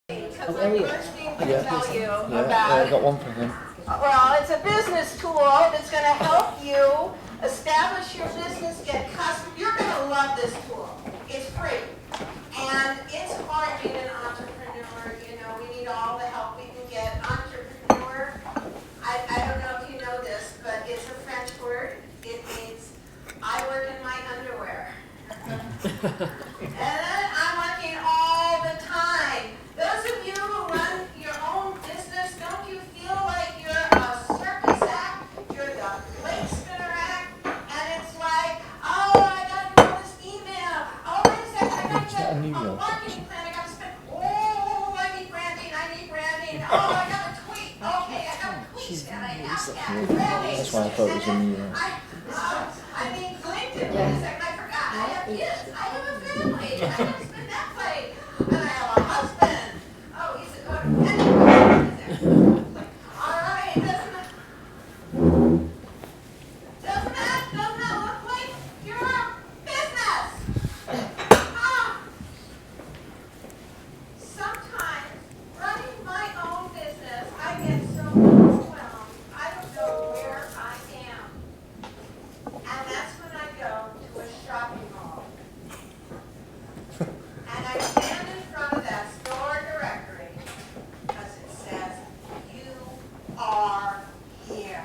Because the first thing to tell you I about, got one for him. well, it's a business tool that's going to help you establish your business, get customers. You're going to love this tool. It's free. And it's hard being an entrepreneur. You know, we need all the help we can get. Entrepreneur, I don't know if you know this, but it's a French word. It means I work in my underwear. And then I'm working all the time. Those of you who run your own business, don't you feel like you're a circus act? You're the plate spinner act, and it's like, oh, I got to do this email. Oh, wait a second, I got to get a marketing plan. I got to spend. Oh, I need branding. Oh, I got a tweet. Okay, I got a tweet, and I have to get ready. That's why I thought it was a new one. I mean, LinkedIn. Wait a second, I forgot. I have kids. I have a family. I have to spend that way. And I have a husband. Oh, he's a codependent. All right, doesn't that look like your business? Sometimes running my own business, I get so overwhelmed. I don't know where I am. And that's when I go to a shopping mall. And I stand in front of that store directory because it says, you are here.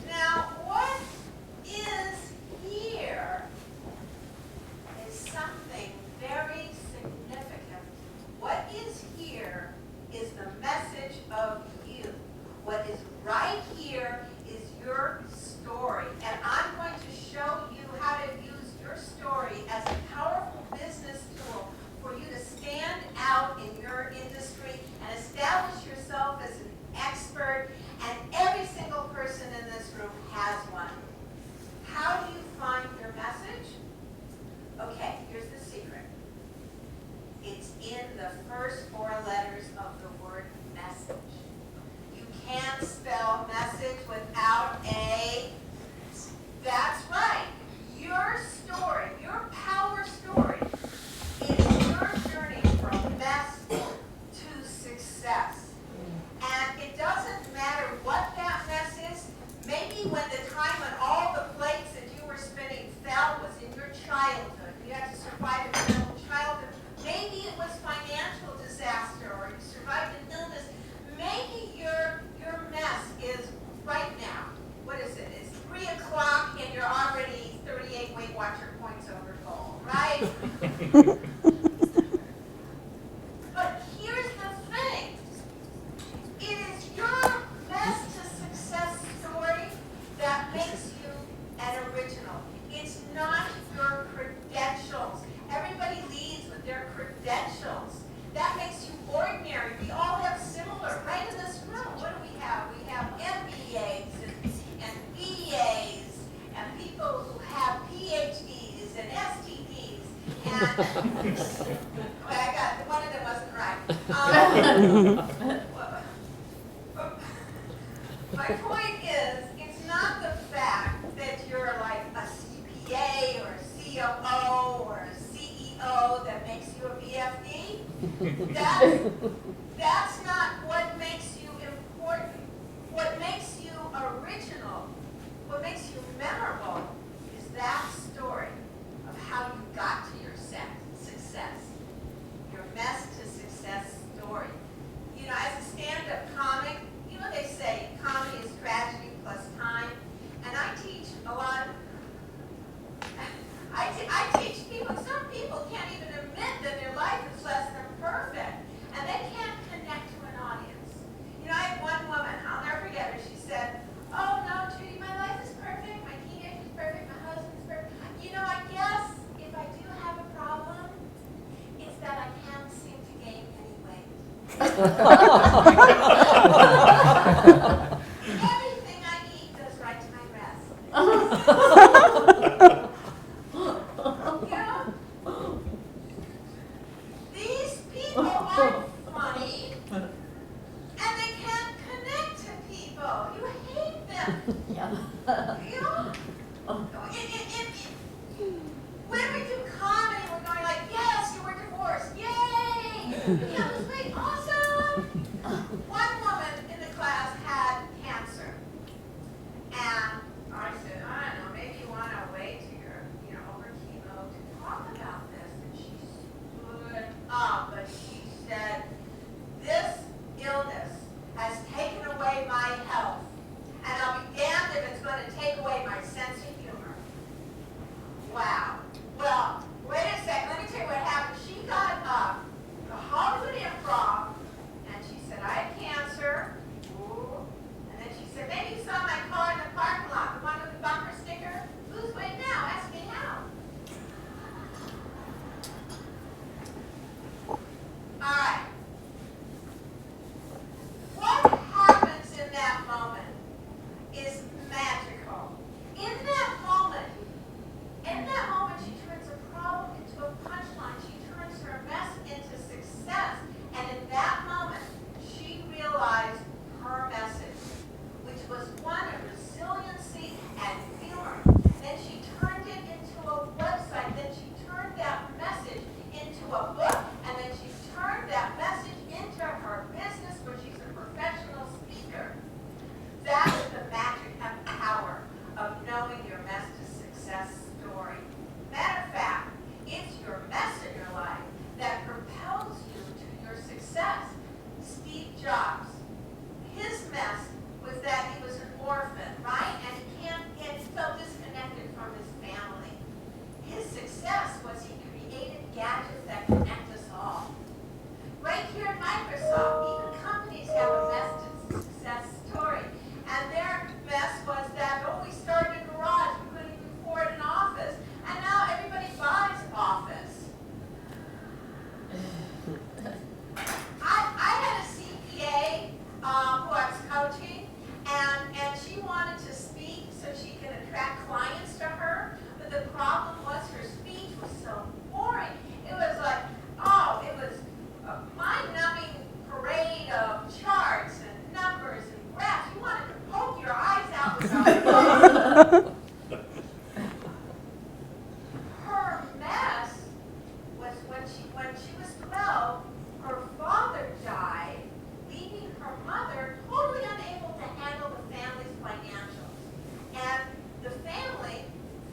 Now, what is here is something very significant. What is here is the message of you. What is right here is your story. And I'm going to show you how to use your story as a powerful business tool for you to stand out in your industry and establish yourself as an expert. And every single person in this room has one. How do you find your message? Okay, here's the secret. It's in the first 4 letters of the word message. You can't spell message without a. That's right. Your story, your power story, is your journey from mess to success. And it doesn't matter what that mess is. Maybe when the time when all the plates that you were spinning fell was in your childhood. You had to survive a terrible childhood. Maybe it was financial disaster or you survived an illness. Maybe your mess is right now. What is it? It's 3 o'clock and you're already 38 Weight Watcher points over goal, right? But here's the thing. It is your mess to success story that makes you an original. It's not your credentials. Everybody leads with their credentials. That makes you ordinary. We all have similar, right in this room. What do we have? We have MBAs and BAs and people who have PhDs and STDs. And well, I got one of them wasn't right. My point is, it's not the fact that you're like a CPA or a COO or a CEO that makes you a BFD. That's not what makes you important. What makes you original, what makes you memorable is that story of how you got to your success. Your mess to success story. You know, as a stand-up comic, you know they say comedy is tragedy plus time. And I teach a lot. I teach people, some people can't even admit that their life is less than perfect. And they can't connect to an audience. You know, I had one woman, I'll never forget her, she said, oh no, Trudy, my life is perfect, my teenage is perfect, my husband is perfect. You know, I guess if I do have a problem, it's that I can't seem to gain any weight. Everything I eat goes right to my breast. You know? These people are funny, and they can't connect to people. You hate them. You know? When we do comedy, Yeah, it was great, awesome. One woman in the class had cancer. And I said, I don't know, maybe you want to wait till you're, over chemo to talk about this. And she stood up, but she said, this illness has taken away my health. And I'll be damned if it's going to take away my sense of humor. Wow. Well, wait a second. Let me tell you what happened. She got up, the Hollywood Improv, and she said, I have cancer. Ooh. And then she said, maybe you saw my car in the parking lot, the one with the bumper sticker. Lose weight now. Ask me how. All right. What happens in that moment is magical. In that moment, she turns a problem into a punchline. She turns her mess into success. And in that moment, she realized her message, which was one of resiliency and humor. Then she turned it into a website. Then she turned that message into a book. And then she turned that message into her business where she's a professional speaker. That is the magic and power of knowing your mess to success story. Matter of fact, it's your mess in your life that propels you to your success. Steve Jobs, his mess was that he was an orphan, right? And he felt disconnected from his family. His success was he created gadgets that connect us all. Right here at Microsoft, even companies have a mess to success story. And their mess was that, we started a garage, we couldn't even afford an office. And now everybody buys Office. I had a CPA who I was coaching, and she wanted to speak so she could attract clients to her. But the problem was her speech was so boring. It was like, it was a mind-numbing parade of charts and numbers and graphs. You wanted to poke your eyes out with her. Her mess was when she was 12, her father died, leaving her mother totally unable to handle the family's financials. And the family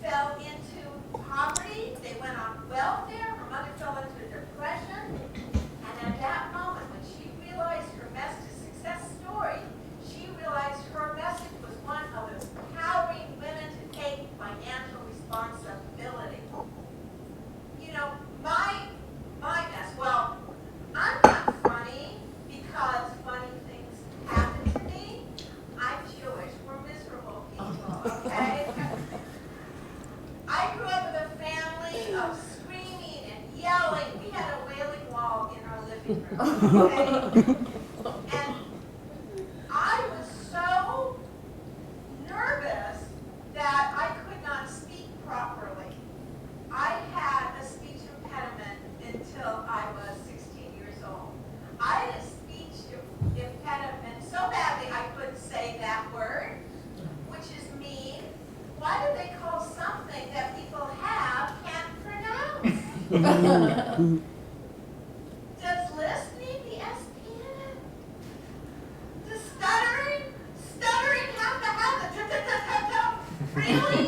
fell into poverty. They went on welfare. Her mother fell into depression. And at that moment, when she realized her mess to success story, she realized her message was one of empowering women to take financial responsibility. My mess, well, I'm not funny because funny things happen to me. I'm Jewish. We're miserable people, okay? I grew up with a family of screaming and yelling. We had a wailing wall in our living room, okay? And I was so nervous that I could not speak properly. I had a speech impediment until I was 16 years old. I had a speech impediment so badly I couldn't say that word, which is mean. Why do they call something that people have can't pronounce? Does lisp need the SP in it? Does stuttering have to have the really?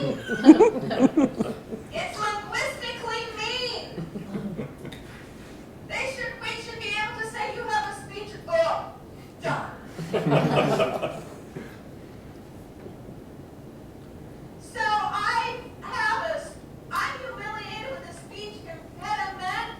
It's linguistically mean. We should be able to say you have a speech. Oh, done. So I'm humiliated with a speech impediment,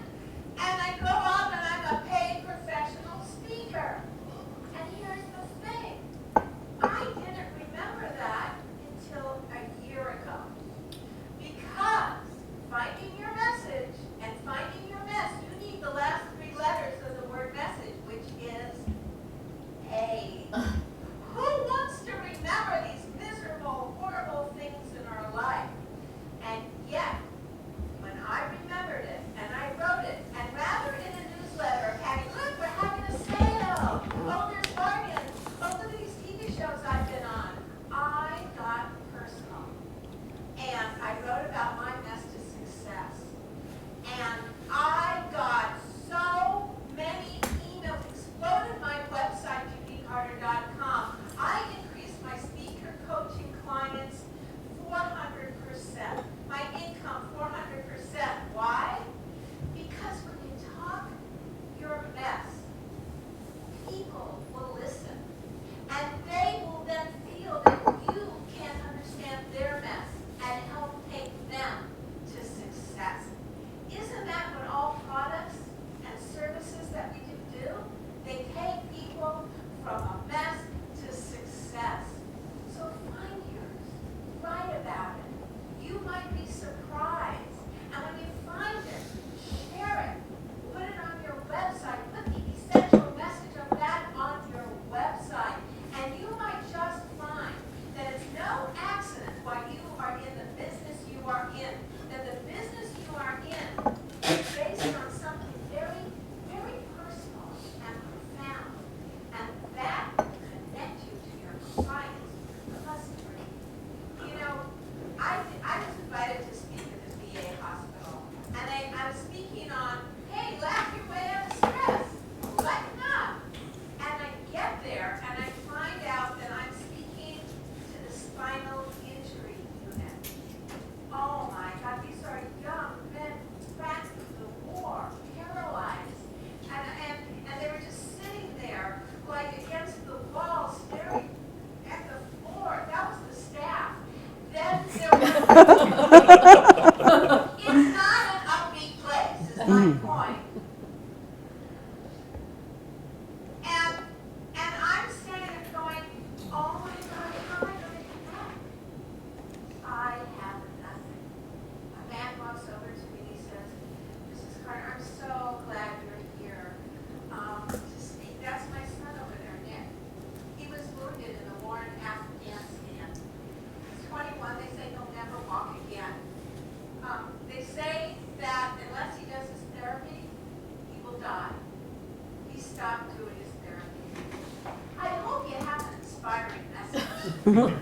I don't know if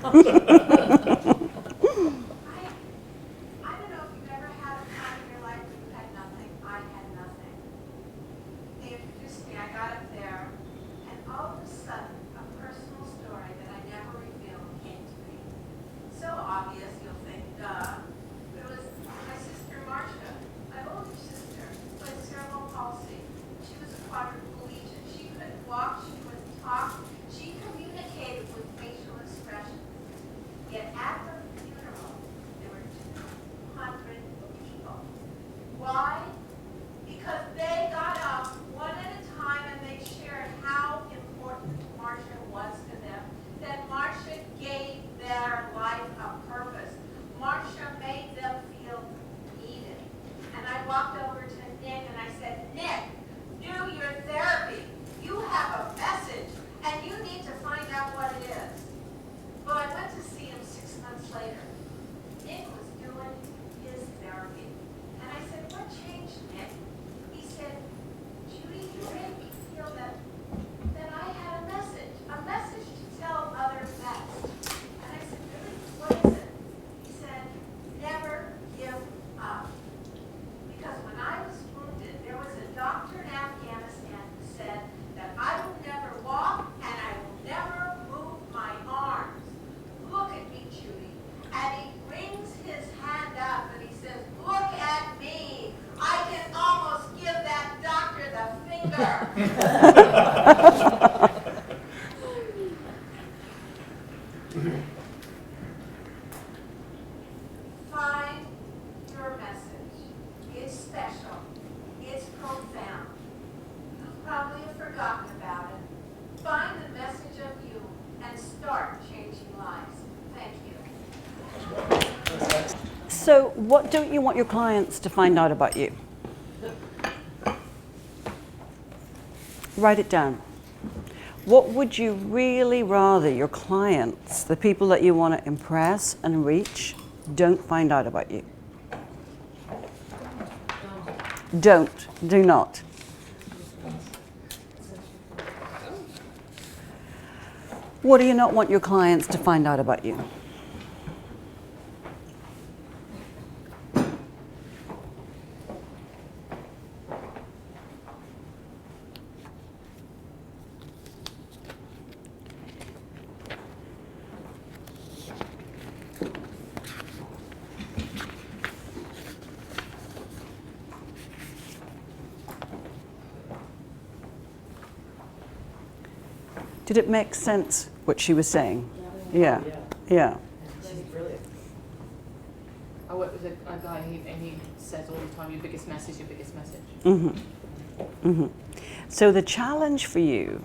you've ever had a time in your life where you had nothing. I had nothing. They introduced me, I got up there, and all of a sudden, a personal story that I never revealed came to me. So obvious, you'll think, duh. But it was my sister Marcia, my older sister, who had cerebral palsy. She was a quadriplegic. She couldn't walk, she couldn't talk. She communicated with facial expressions. Yet at her funeral, there were 200 people. Why? Because they got up one at a time and they shared how important Marcia was to them. That Marcia gave their life a purpose. Marcia made them feel needed. And I walked over to Nick and I said, Nick, do your therapy. You have a message and you need to find out what it is. Well, I went to see him 6 months later. Nick was doing his therapy. And I said, what changed, Nick? He said, Judy, you made me feel that I had a message to tell others next. And I said, really? What is it? He said, never give up. Because when I was wounded, there was a doctor in Afghanistan who said that I will never walk and I will never move my arms. Look at me, Judy. And he brings his hand up and he says, look at me. I can almost give that doctor the finger. Find your message. It's special. It's profound. You probably have forgotten about it. Find the message of you and start changing lives. Thank you. So what don't you want your clients to find out about you? Write it down. What would you really rather your clients, the people that you want to impress and reach, don't find out about you? Do not. What do you not want your clients to find out about you? Did it make sense what she was saying? Yeah. She's brilliant. I work with a guy and he says all the time, your biggest message, your biggest message. Mm-hmm. Mm-hmm. So the challenge for you,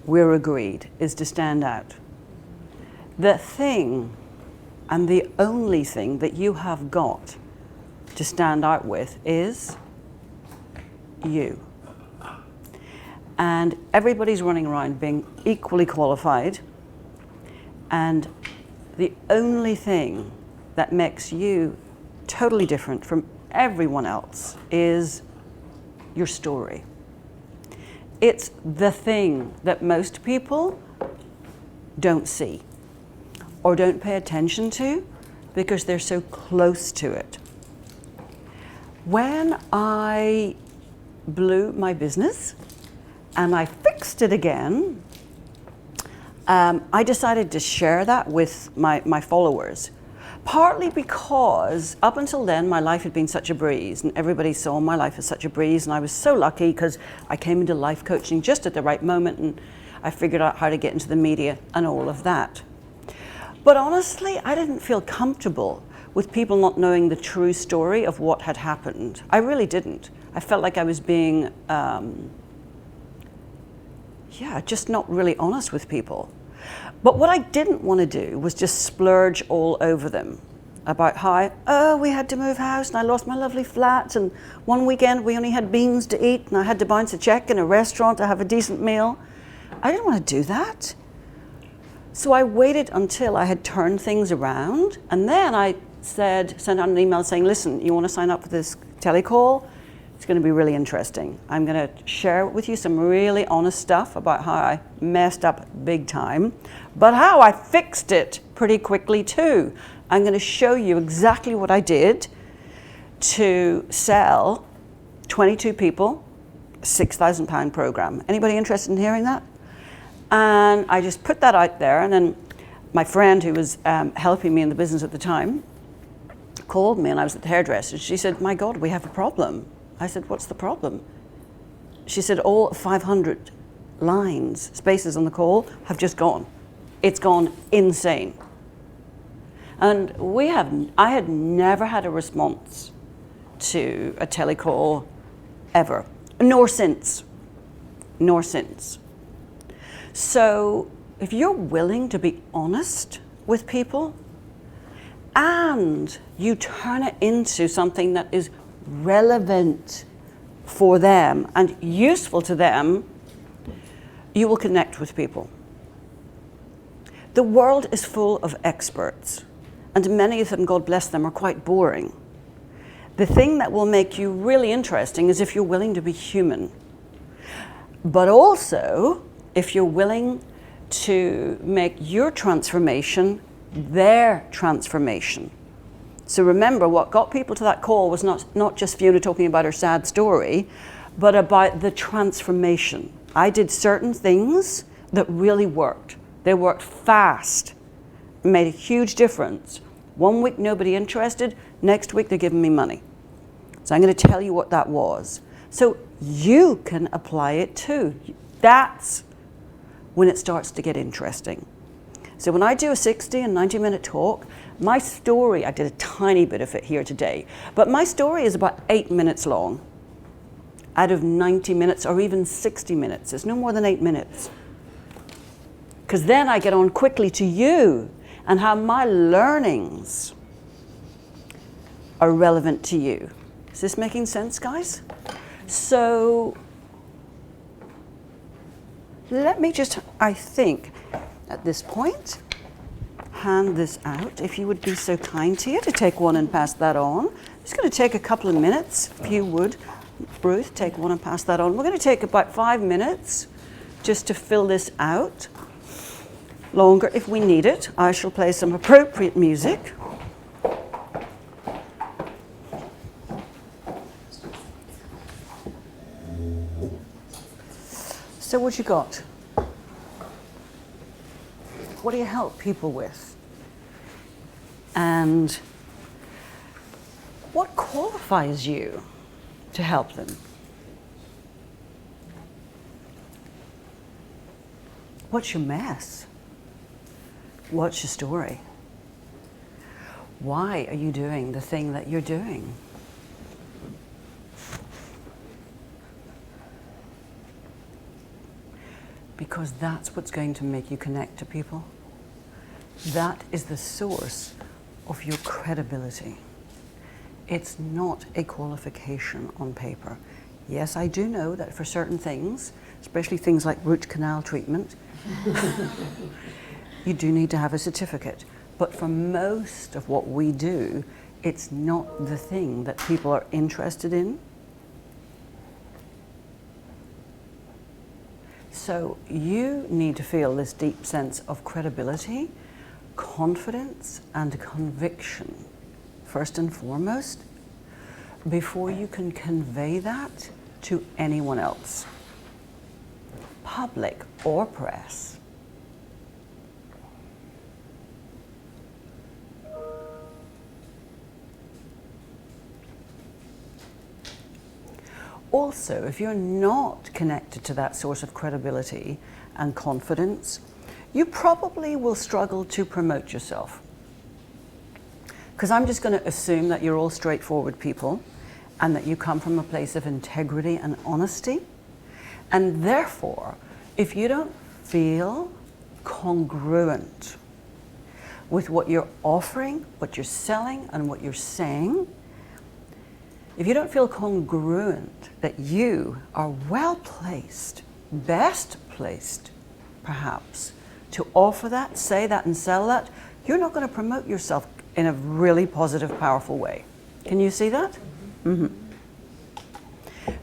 we're agreed, is to stand out. The thing, and the only thing that you have got to stand out with is you. And everybody's running around being equally qualified, and the only thing that makes you totally different from everyone else is your story. It's the thing that most people don't see or don't pay attention to because they're so close to it. When I blew my business and I fixed it again, I decided to share that with my followers. Partly because up until then, my life had been such a breeze and everybody saw my life as such a breeze, and I was so lucky because I came into life coaching just at the right moment and I figured out how to get into the media and all of that. But honestly, I didn't feel comfortable with people not knowing the true story of what had happened. I really didn't. I felt like I was being, just not really honest with people. But what I didn't want to do was just splurge all over them about how, we had to move house and I lost my lovely flat, and one weekend we only had beans to eat and I had to bounce a check in a restaurant to have a decent meal. I didn't want to do that. So I waited until I had turned things around, and then I sent out an email saying, listen, you want to sign up for this telecall? It's going to be really interesting. I'm going to share with you some really honest stuff about how I messed up big time, but how I fixed it pretty quickly too. I'm going to show you exactly what I did to sell 22 people, a £6,000 program. Anybody interested in hearing that? And I just put that out there, and then my friend who was helping me in the business at the time called me, and I was at the hairdresser. She said, "My God, we have a problem." I said, "What's the problem?" She said, "All 500 lines, spaces on the call have just gone. It's gone insane." And I had never had a response to a telecall ever, nor since. So if you're willing to be honest with people and you turn it into something that is relevant for them and useful to them, you will connect with people. The world is full of experts, and many of them, God bless them, are quite boring. The thing that will make you really interesting is if you're willing to be human, but also if you're willing to make your transformation their transformation. So remember, what got people to that call was not just Fiona talking about her sad story, but about the transformation. I did certain things that really worked. They worked fast, made a huge difference. 1 week, nobody interested. Next week, they're giving me money. So I'm going to tell you what that was. So you can apply it too. That's when it starts to get interesting. So when I do a 60 and 90-minute talk, my story, I did a tiny bit of it here today, but my story is about 8 minutes long out of 90 minutes or even 60 minutes. It's no more than 8 minutes. Because then I get on quickly to you and how my learnings are relevant to you. Is this making sense, guys? So let me just, I think, at this point, hand this out, if you would be so kind to take one and pass that on. It's going to take a couple of minutes, if you would. Ruth, take one and pass that on. We're going to take about 5 minutes just to fill this out. Longer if we need it. I shall play some appropriate music. So what you got? What do you help people with? And what qualifies you to help them? What's your mess? What's your story? Why are you doing the thing that you're doing? Because that's what's going to make you connect to people. That is the source of your credibility. It's not a qualification on paper. Yes, I do know that for certain things, especially things like root canal treatment, you do need to have a certificate. But for most of what we do, it's not the thing that people are interested in. So you need to feel this deep sense of credibility, confidence, and conviction, first and foremost, before you can convey that to anyone else, public or press. Also, if you're not connected to that source of credibility and confidence, you probably will struggle to promote yourself. Because I'm just going to assume that you're all straightforward people and that you come from a place of integrity and honesty. And therefore, if you don't feel congruent with what you're offering, what you're selling, and what you're saying, if you don't feel congruent that you are well placed, best placed, perhaps, to offer that, say that, and sell that, you're not going to promote yourself in a really positive, powerful way. Can you see that? Mm-hmm.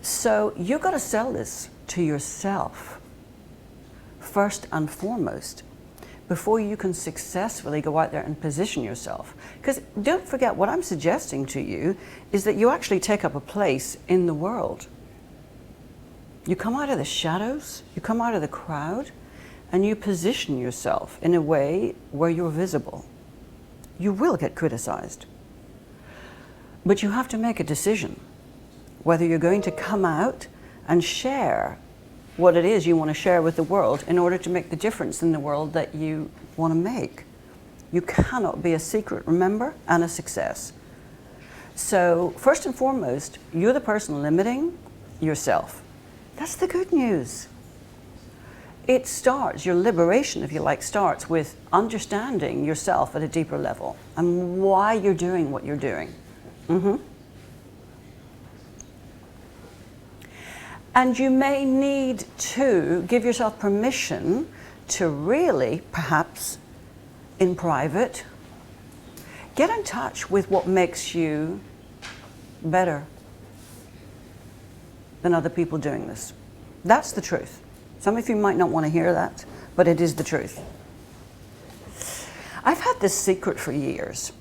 So you've got to sell this to yourself first and foremost before you can successfully go out there and position yourself. Because don't forget, what I'm suggesting to you is that you actually take up a place in the world. You come out of the shadows, you come out of the crowd, and you position yourself in a way where you're visible. You will get criticized. But you have to make a decision whether you're going to come out and share what it is you want to share with the world in order to make the difference in the world that you want to make. You cannot be a secret, remember, and a success. So first and foremost, you're the person limiting yourself. That's the good news. It starts, your liberation, if you like, starts with understanding yourself at a deeper level and why you're doing what you're doing. And you may need to give yourself permission to really, perhaps in private, get in touch with what makes you better than other people doing this. That's the truth. Some of you might not want to hear that, but it is the truth. I've had this secret for years.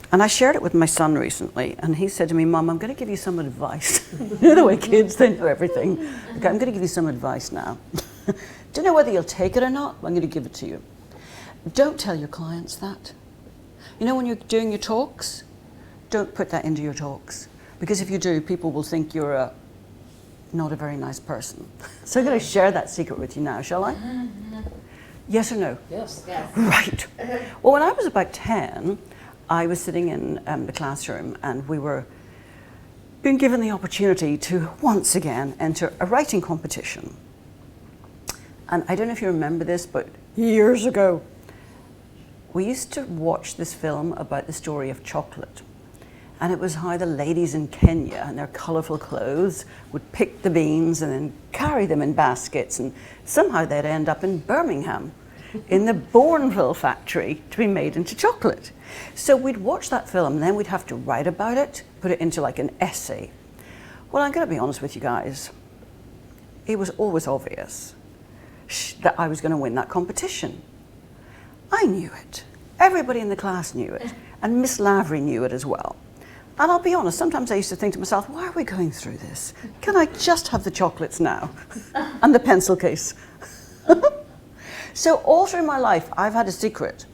And I shared it with my son recently, and he said to me, Mom, I'm going to give you some advice. You know the way kids, they know everything. Okay, I'm going to give you some advice now. Don't know whether you'll take it or not, but I'm going to give it to you. Don't tell your clients that. You know when you're doing your talks, don't put that into your talks. Because if you do, people will think you're not a very nice person. So I'm going to share that secret with you now, shall I? Yes or no? Yes. Yes. Right. Well, when I was about 10, I was sitting in the classroom, and we were being given the opportunity to once again enter a writing competition. And I don't know if you remember this, but years ago, we used to watch this film about the story of chocolate. And it was how the ladies in Kenya in their colourful clothes would pick the beans and then carry them in baskets, and somehow they'd end up in Birmingham in the Bourneville factory to be made into chocolate. So we'd watch that film, and then we'd have to write about it, put it into like an essay. Well, I'm going to be honest with you guys. It was always obvious that I was going to win that competition. I knew it. Everybody in the class knew it. And Miss Lavery knew it as well. And I'll be honest, sometimes I used to think to myself, why are we going through this? Can I just have the chocolates now? And the pencil case. So all through my life, I've had a secret.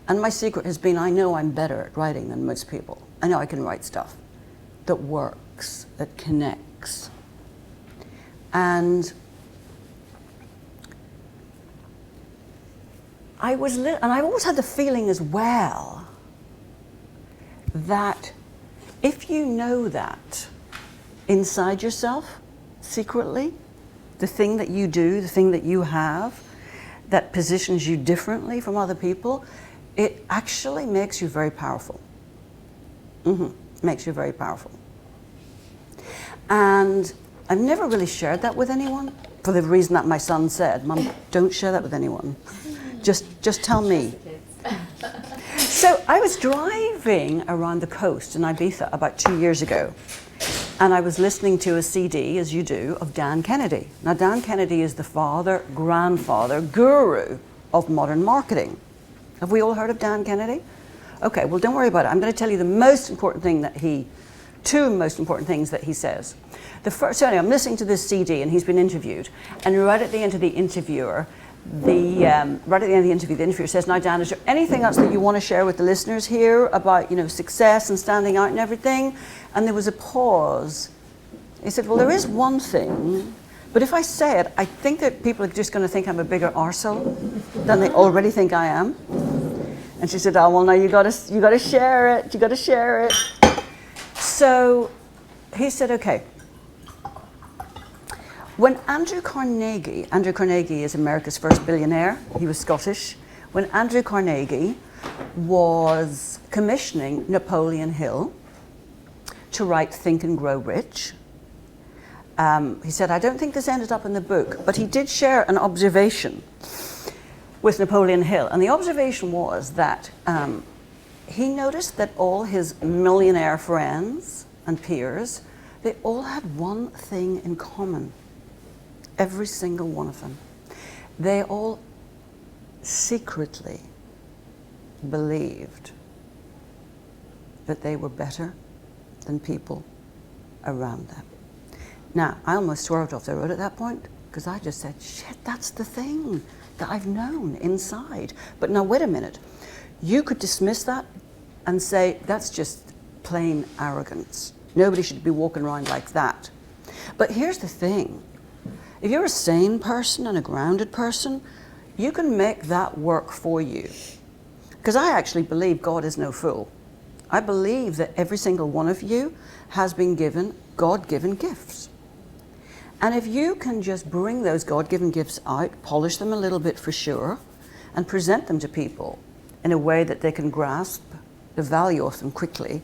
And my secret has been, I know I'm better at writing than most people. I know I can write stuff that works, that connects. And I've always had the feeling as well that if you know that inside yourself, secretly, the thing that you do, the thing that you have, that positions you differently from other people, it actually makes you very powerful. Makes you very powerful. And I've never really shared that with anyone for the reason that my son said, Mum, don't share that with anyone. Just tell me. So I was driving around the coast in Ibiza about 2 years ago, and I was listening to a CD, as you do, of Dan Kennedy. Now, Dan Kennedy is the father, grandfather, guru of modern marketing. Have we all heard of Dan Kennedy? Okay, well, don't worry about it. I'm going to tell you the most important thing that two most important things that he says. So anyway, I'm listening to this CD, and he's been interviewed, and right at the end of the interview, the interviewer says, now Dan, is there anything else that you want to share with the listeners here about, success and standing out and everything? And there was a pause. He said, well, there is one thing, but if I say it, I think that people are just going to think I'm a bigger arsehole than they already think I am. And she said, oh, well, no, you got to share it. You got to share it. So he said, okay. When Andrew Carnegie is America's first billionaire, he was Scottish. When Andrew Carnegie was commissioning Napoleon Hill to write Think and Grow Rich, he said, I don't think this ended up in the book, but he did share an observation with Napoleon Hill. And the observation was that he noticed that all his millionaire friends and peers they all had one thing in common. Every single one of them. They all secretly believed that they were better than people around them. Now, I almost swerved off the road at that point because I just said, shit, that's the thing that I've known inside. But now, wait a minute. You could dismiss that and say, that's just plain arrogance. Nobody should be walking around like that. But here's the thing. If you're a sane person and a grounded person, you can make that work for you. Because I actually believe God is no fool. I believe that every single one of you has been given God-given gifts. And if you can just bring those God-given gifts out, polish them a little bit for sure, and present them to people in a way that they can grasp the value of them quickly,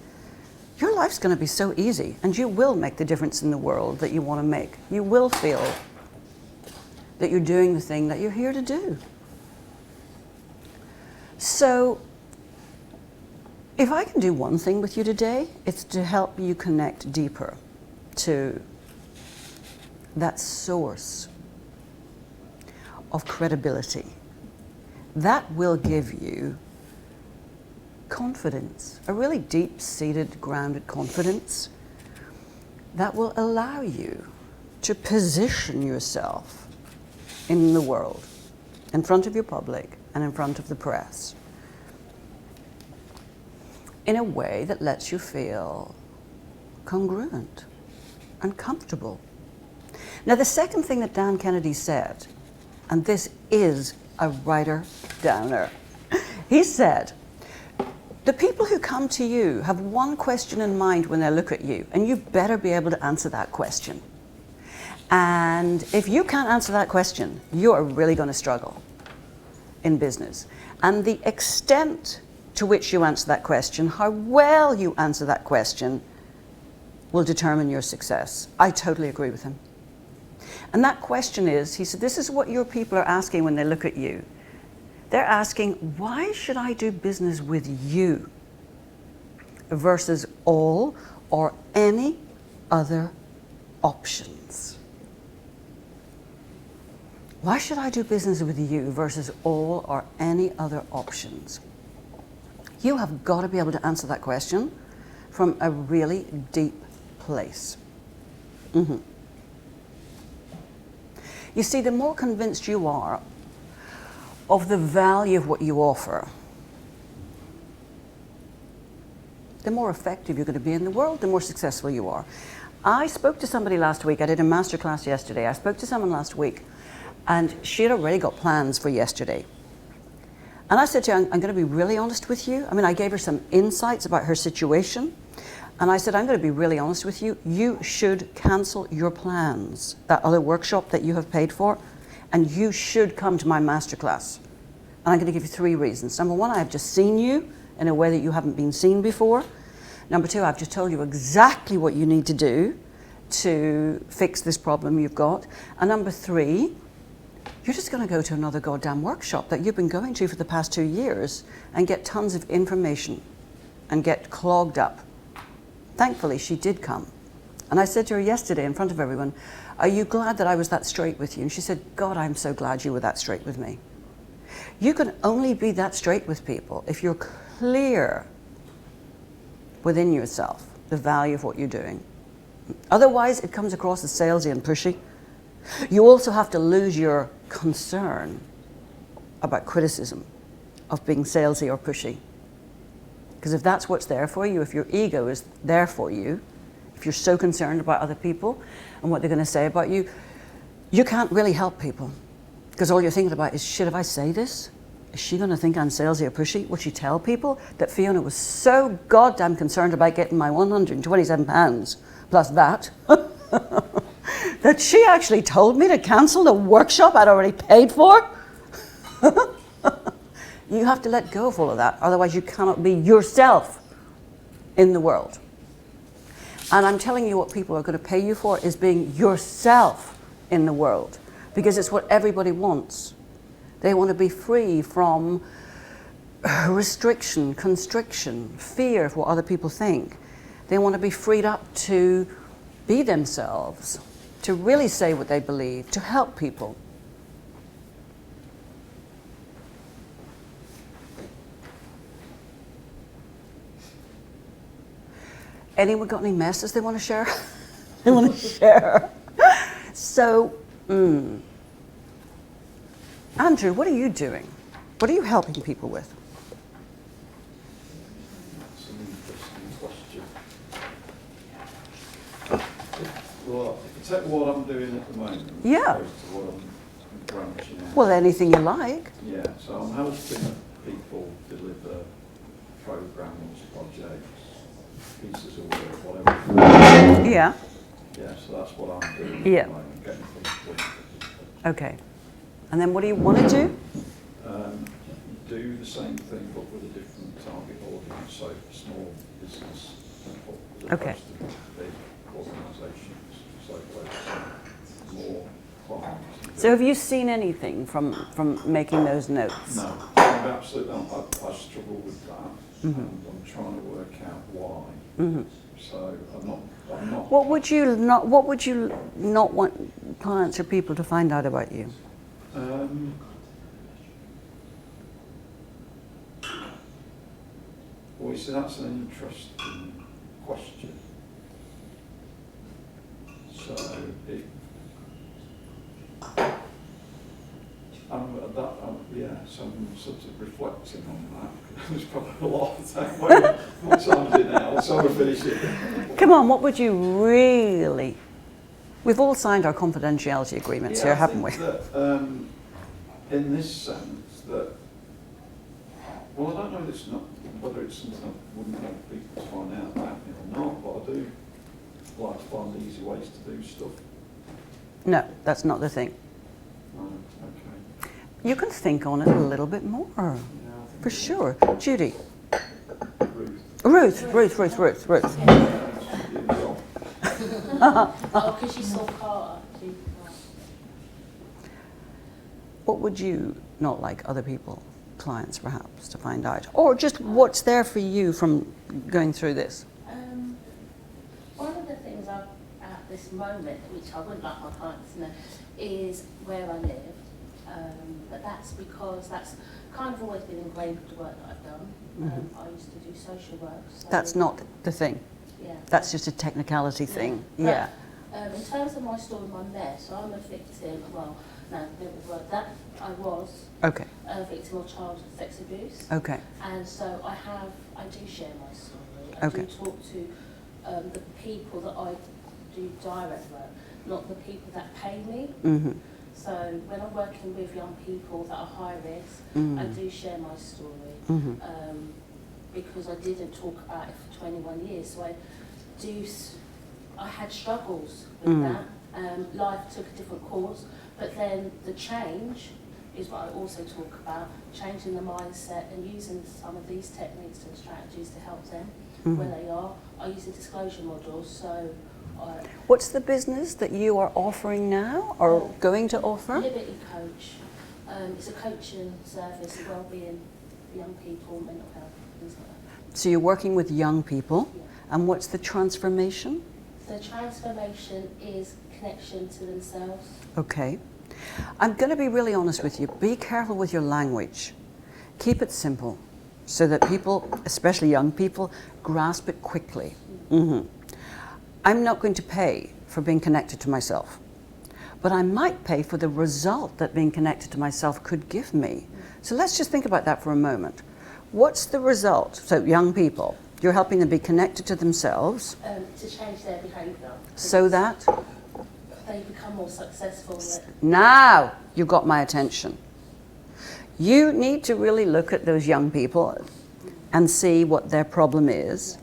your life's going to be so easy, and you will make the difference in the world that you want to make. You will feel that you're doing the thing that you're here to do. So, if I can do one thing with you today, it's to help you connect deeper to that source of credibility. That will give you confidence, a really deep-seated, grounded confidence that will allow you to position yourself in the world, in front of your public and in front of the press, in a way that lets you feel congruent and comfortable. Now, the second thing that Dan Kennedy said, and this is a writer-downer, he said, the people who come to you have one question in mind when they look at you, and you better be able to answer that question. And if you can't answer that question, you are really going to struggle in business. And the extent to which you answer that question, how well you answer that question, will determine your success. I totally agree with him. And that question is, he said, this is what your people are asking when they look at you. They're asking, why should I do business with you versus all or any other options? Why should I do business with you versus all or any other options? You have got to be able to answer that question from a really deep place. You see, the more convinced you are of the value of what you offer, the more effective you're going to be in the world, the more successful you are. I spoke to somebody last week. I did a masterclass yesterday. I spoke to someone last week, and she had already got plans for yesterday. And I said to her, I'm going to be really honest with you. I mean, I gave her some insights about her situation. And I said, I'm going to be really honest with you. You should cancel your plans, that other workshop that you have paid for, and you should come to my masterclass. And I'm going to give you 3 reasons. Number 1, I have just seen you in a way that you haven't been seen before. Number 2, I've just told you exactly what you need to do to fix this problem you've got. And number 3, you're just going to go to another goddamn workshop that you've been going to for the past 2 years and get tons of information and get clogged up. Thankfully, she did come. And I said to her yesterday in front of everyone, are you glad that I was that straight with you? And she said, God, I'm so glad you were that straight with me. You can only be that straight with people if you're clear within yourself the value of what you're doing. Otherwise, it comes across as salesy and pushy. You also have to lose your concern about criticism of being salesy or pushy. Because if that's what's there for you, if your ego is there for you, if you're so concerned about other people and what they're going to say about you, you can't really help people. Because all you're thinking about is, shit, if I say this, is she going to think I'm salesy or pushy? Would she tell people that Fiona was so goddamn concerned about getting my 127 pounds plus that, that she actually told me to cancel the workshop I'd already paid for? You have to let go of all of that, otherwise you cannot be yourself in the world. And I'm telling you, what people are going to pay you for is being yourself in the world, because it's what everybody wants. They want to be free from restriction, constriction, fear of what other people think. They want to be freed up to be themselves, to really say what they believe, to help people. Anyone got any messes they want to share? They want to share. So, Andrew, what are you doing? What are you helping people with? That's an interesting question. Well, if you take what I'm doing at the moment, Yeah. opposed to what I'm branching out. Well, anything you like. Yeah, so I'm helping people deliver programs, projects, pieces of work, whatever. Yeah. Yeah, so that's what I'm doing Yeah. at the moment, getting things done for people. Okay. And then what do you want to do? Do the same thing but with a different target audience, so small business people as Okay. opposed to big organisations, so focus on more clients. So have you seen anything from making those notes? No, absolutely not. I struggle with that, and I'm trying to work out why. So I'm not. What would you not want clients or people to find out about you? Well, you see, that's an interesting question. So, so I'm sort of reflecting on that. There's probably a lot of time. What time is it now? So we'll finish it. Come on, what would you really... We've all signed our confidentiality agreements here, haven't we? That, in this sense, that, well, I don't know whether it's something I wouldn't want people to find out about me or not, but I do like to find easy ways to do stuff. No, that's not the thing. Okay. You can think on it a little bit more, Yeah, I think for sure. Judy? Ruth. Ruth. Oh, because you saw Carter. What would you not like other people, clients perhaps, to find out? Or just what's there for you from going through this? One of the things at this moment, which I wouldn't like my clients to know, is where I live. But that's because that's kind of always been ingrained with the work that I've done. I used to do social work. So That's not the thing. Yeah. That's just a technicality thing. But, Yeah. in terms of my story, my mess, I'm a victim. Well, no, never word that. I was Okay. a victim of child sex abuse. Okay. And so I do share my story. Okay. I do talk to the people that I do direct work, not the people that pay me. So when I'm working with young people that are high risk, I do share my story because I didn't talk about it for 21 years. So I had struggles with that. Life took a different course, but then the change is what I also talk about, changing the mindset and using some of these techniques and strategies to help them where they are. I use a disclosure model, so What's the business that you are offering now or going to offer? Liberty Coach. It's a coaching service, wellbeing for young people, mental health, things like that. So you're working with young people, Yeah. and what's the transformation? The transformation is connection to themselves. Okay. I'm going to be really honest with you. Be careful with your language. Keep it simple so that people, especially young people, grasp it quickly. I'm not going to pay for being connected to myself, but I might pay for the result that being connected to myself could give me. So let's just think about that for a moment. What's the result? So young people, you're helping them be connected to themselves To change their behaviour. so that They become more successful. now you've got my attention. You need to really look at those young people and see what their problem is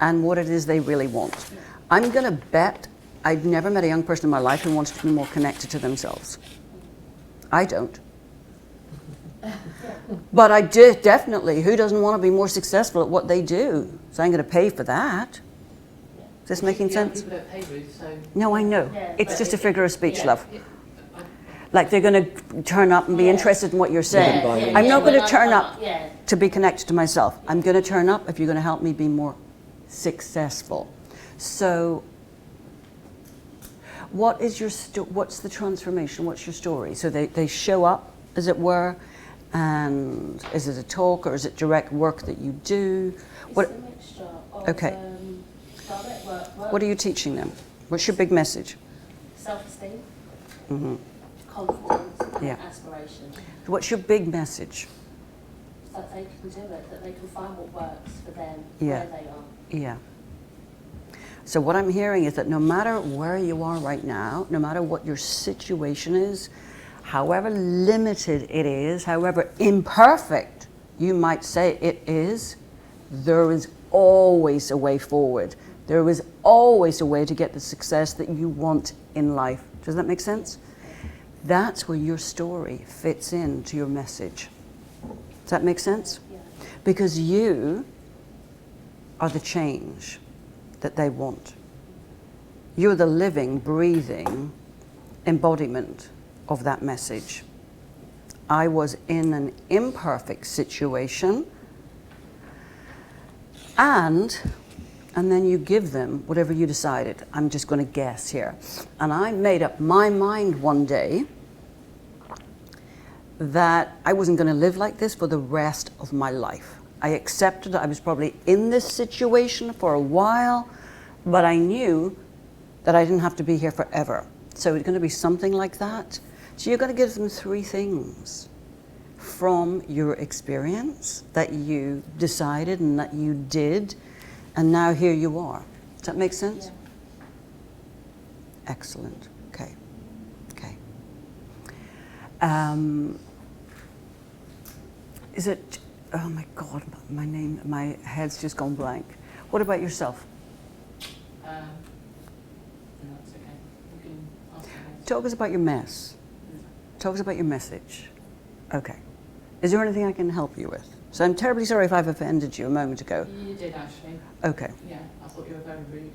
and what it is they really want. I'm going to bet I've never met a young person in my life who wants to be more connected to themselves. I don't. But I did definitely, who doesn't want to be more successful at what they do? So I'm going to pay for that. Is this making sense? People don't pay Ruth, so... No, I know. Yeah, It's but just a figure of speech, yeah. love. Like they're going to turn up and be interested in what you're saying. Yeah, I'm not going when to I turn come up Yeah. to be connected to myself. I'm going to turn up if you're going to help me be more successful. So What is your what's the transformation? What's your story? So they show up, as it were, and is it a talk or is it direct work that you do? It's What? a mixture of Okay. direct work, What are you teaching them? What's your big message? self-esteem, Hmm. confidence, and Yeah. aspiration. What's your big message? That they can do it, that they can find what works for them, Yeah. where they are. Yeah. So what I'm hearing is that no matter where you are right now, no matter what your situation is, however limited it is, however imperfect you might say it is, there is always a way forward. There is always a way to get the success that you want in life. Does that make sense? That's where your story fits into your message. Does that make sense? Yeah. Because you are the change that they want. You're the living, breathing embodiment of that message. I was in an imperfect situation, and then you give them whatever you decided. I'm just going to guess here. And I made up my mind one day that I wasn't going to live like this for the rest of my life. I accepted I was probably in this situation for a while, but I knew that I didn't have to be here forever. So it's going to be something like that. So you're going to give them 3 things from your experience that you decided and that you did, and now here you are. Does that make sense? Yeah. Excellent. Okay. Okay. Is it? Oh my God! My head's just gone blank. What about yourself? No, it's okay. You can ask me. Talk us about your mess. Talk us about your message. Okay. Is there anything I can help you with? So I'm terribly sorry if I've offended you a moment ago. You did actually. Okay. Yeah, I thought you were very rude.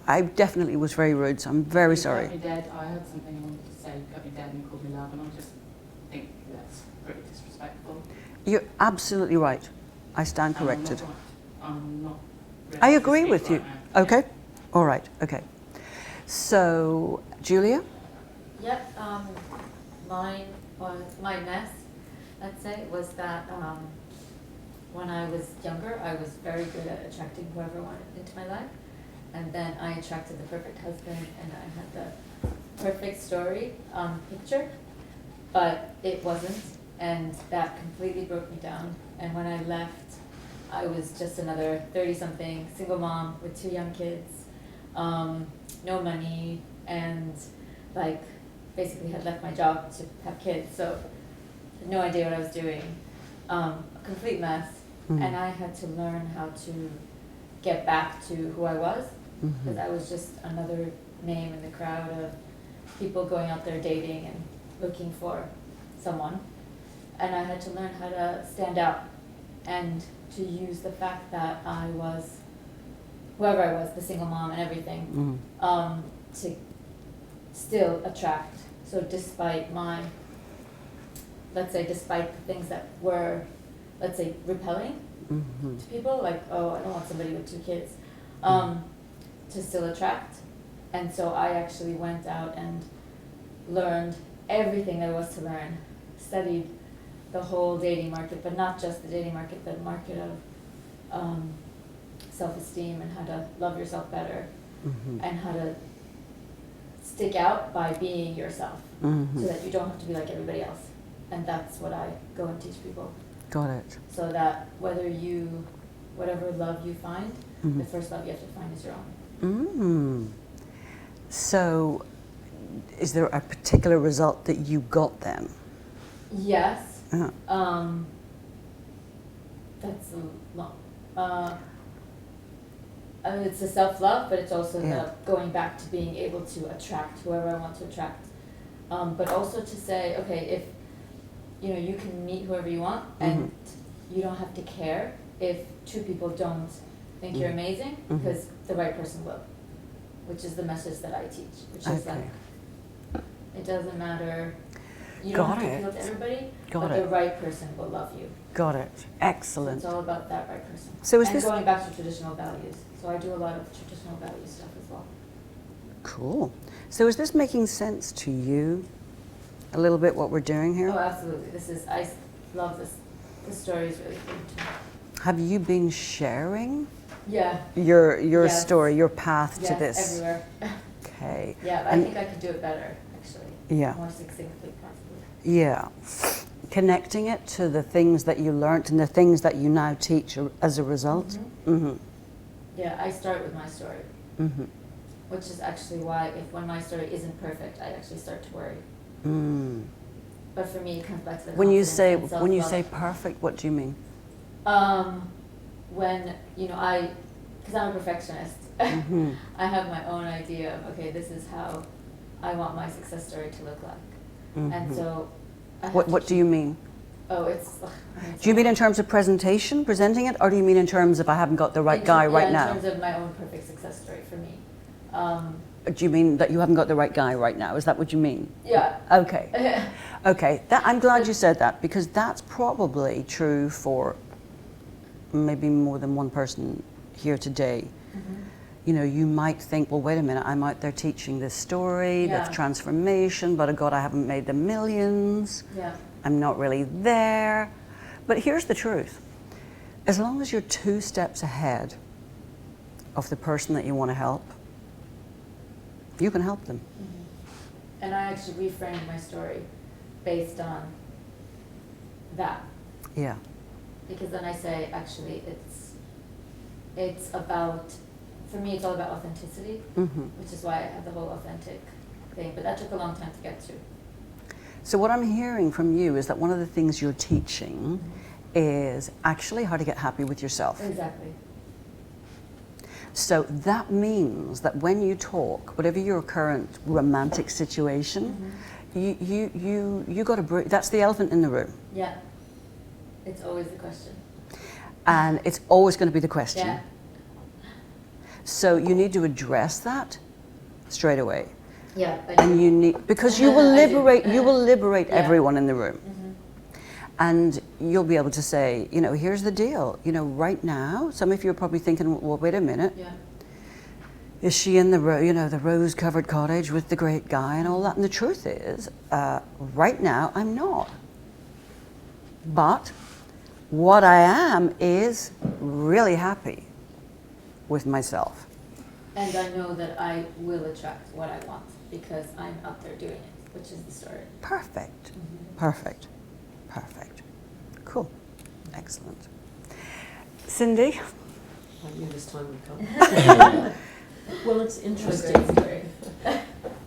I definitely was very rude, so I'm very You sorry. cut me dead. I heard something I wanted to say. You cut me dead and you called me love, and I just think that's pretty disrespectful. You're absolutely right. I stand And corrected. I'm not ready I to agree speak with you. right now. Okay. All right. Okay. So, Julia? Yep, my mess, let's say, was that when I was younger, I was very good at attracting whoever wanted into my life. And then I attracted the perfect husband, and I had the perfect story picture, but it wasn't, and that completely broke me down. And when I left, I was just another 30-something single mom with 2 young kids, no money, and like basically had left my job to have kids, so had no idea what I was doing. A complete mess. And I had to learn how to get back to who I was, because I was just another name in the crowd of people going out there dating and looking for someone. And I had to learn how to stand out and to use the fact that I was whoever I was, the single mom and everything, to still attract. So despite my, let's say, despite the things that were, let's say, repelling to people, like, oh, I don't want somebody with 2 kids, to still attract. And so I actually went out and learned everything there was to learn, studied the whole dating market, but not just the dating market, the market of self-esteem and how to love yourself better and how to stick out by being yourself so that you don't have to be like everybody else. And that's what I go and teach people. Got it. So that whatever love you find, the first love you have to find is your own. So, is there a particular result that you got then? Yes. Uh-huh. That's a lot. I mean, it's the self-love, but it's also the going back to being able to attract whoever I want to attract. But also to say, okay, if you can meet whoever you want, and you don't have to care if 2 people don't think you're amazing, because the right person will, which is the message that I teach, which is like, it doesn't matter, you don't have to appeal to everybody, but the right person will love you. Got it. Excellent. So it's all about that right person. So is and this going back to traditional values. So I do a lot of traditional value stuff as well. cool? So is this making sense to you a little bit what we're doing here? Oh, absolutely. I love this. This story is really good too. Have you been sharing Yeah. your Yes. story, your path to Yes, this? everywhere. Okay. Yeah, but I And- think I could do it better, actually. Yeah. More succinctly, possibly. Yeah. Connecting it to the things that you learned and the things that you now teach as a result. Mm-hmm. Yeah, I start with my story, Mm-hmm. which is actually why when my story isn't perfect, I actually start to worry. Mm. But for me, it comes back to the When you confidence say and self-love. perfect, what do you mean? When, because I'm a perfectionist, Mm-hmm. I have my own idea of, okay, this is how I want my success story to look like. Mm-hmm. And so I have What to do you mean? Oh, it's. Do you mean in terms of presenting it, or do you mean in terms of I haven't got the right guy right now? In terms of my own perfect success story for me. Do you mean that you haven't got the right guy right now? Is that what you mean? Yeah. Okay. Okay. I'm glad you said that, because that's probably true for maybe more than one person here today. Mm-hmm. You know, you might think, well, wait a minute, I'm out there teaching this story, Yeah. this transformation, but God, I haven't made the millions. Yeah. I'm not really there. But here's the truth. As long as you're 2 steps ahead of the person that you want to help, you can help them. Mm-hmm. And I actually reframed my story based on that. Yeah. Because then I say, actually, it's about, for me, it's all about authenticity, Mm-hmm. which is why I have the whole authentic thing. But that took a long time to get to. So what I'm hearing from you is that one of the things you're teaching is actually how to get happy with yourself. Exactly. So that means that when you talk, whatever your current romantic situation, you got to bring, that's the elephant in the room. Yeah. It's always the question. And it's always going to be the question. Yeah. So you need to address that straight away. Yeah. And you need, because you will liberate Yeah. everyone in the room. Mm-hmm. And you'll be able to say, you know, here's the deal. You know, right now, some of you are probably thinking, well, wait a minute. Yeah. Is she in the the rose-covered cottage with the great guy and all that? And the truth is, right now, I'm not. But what I am is really happy with myself. And I know that I will attract what I want because I'm out there doing it, which is the story. Perfect. Mm-hmm. Perfect. Perfect. Cool. Excellent. Cindy? I knew this time would come. Well, it's interesting. Story.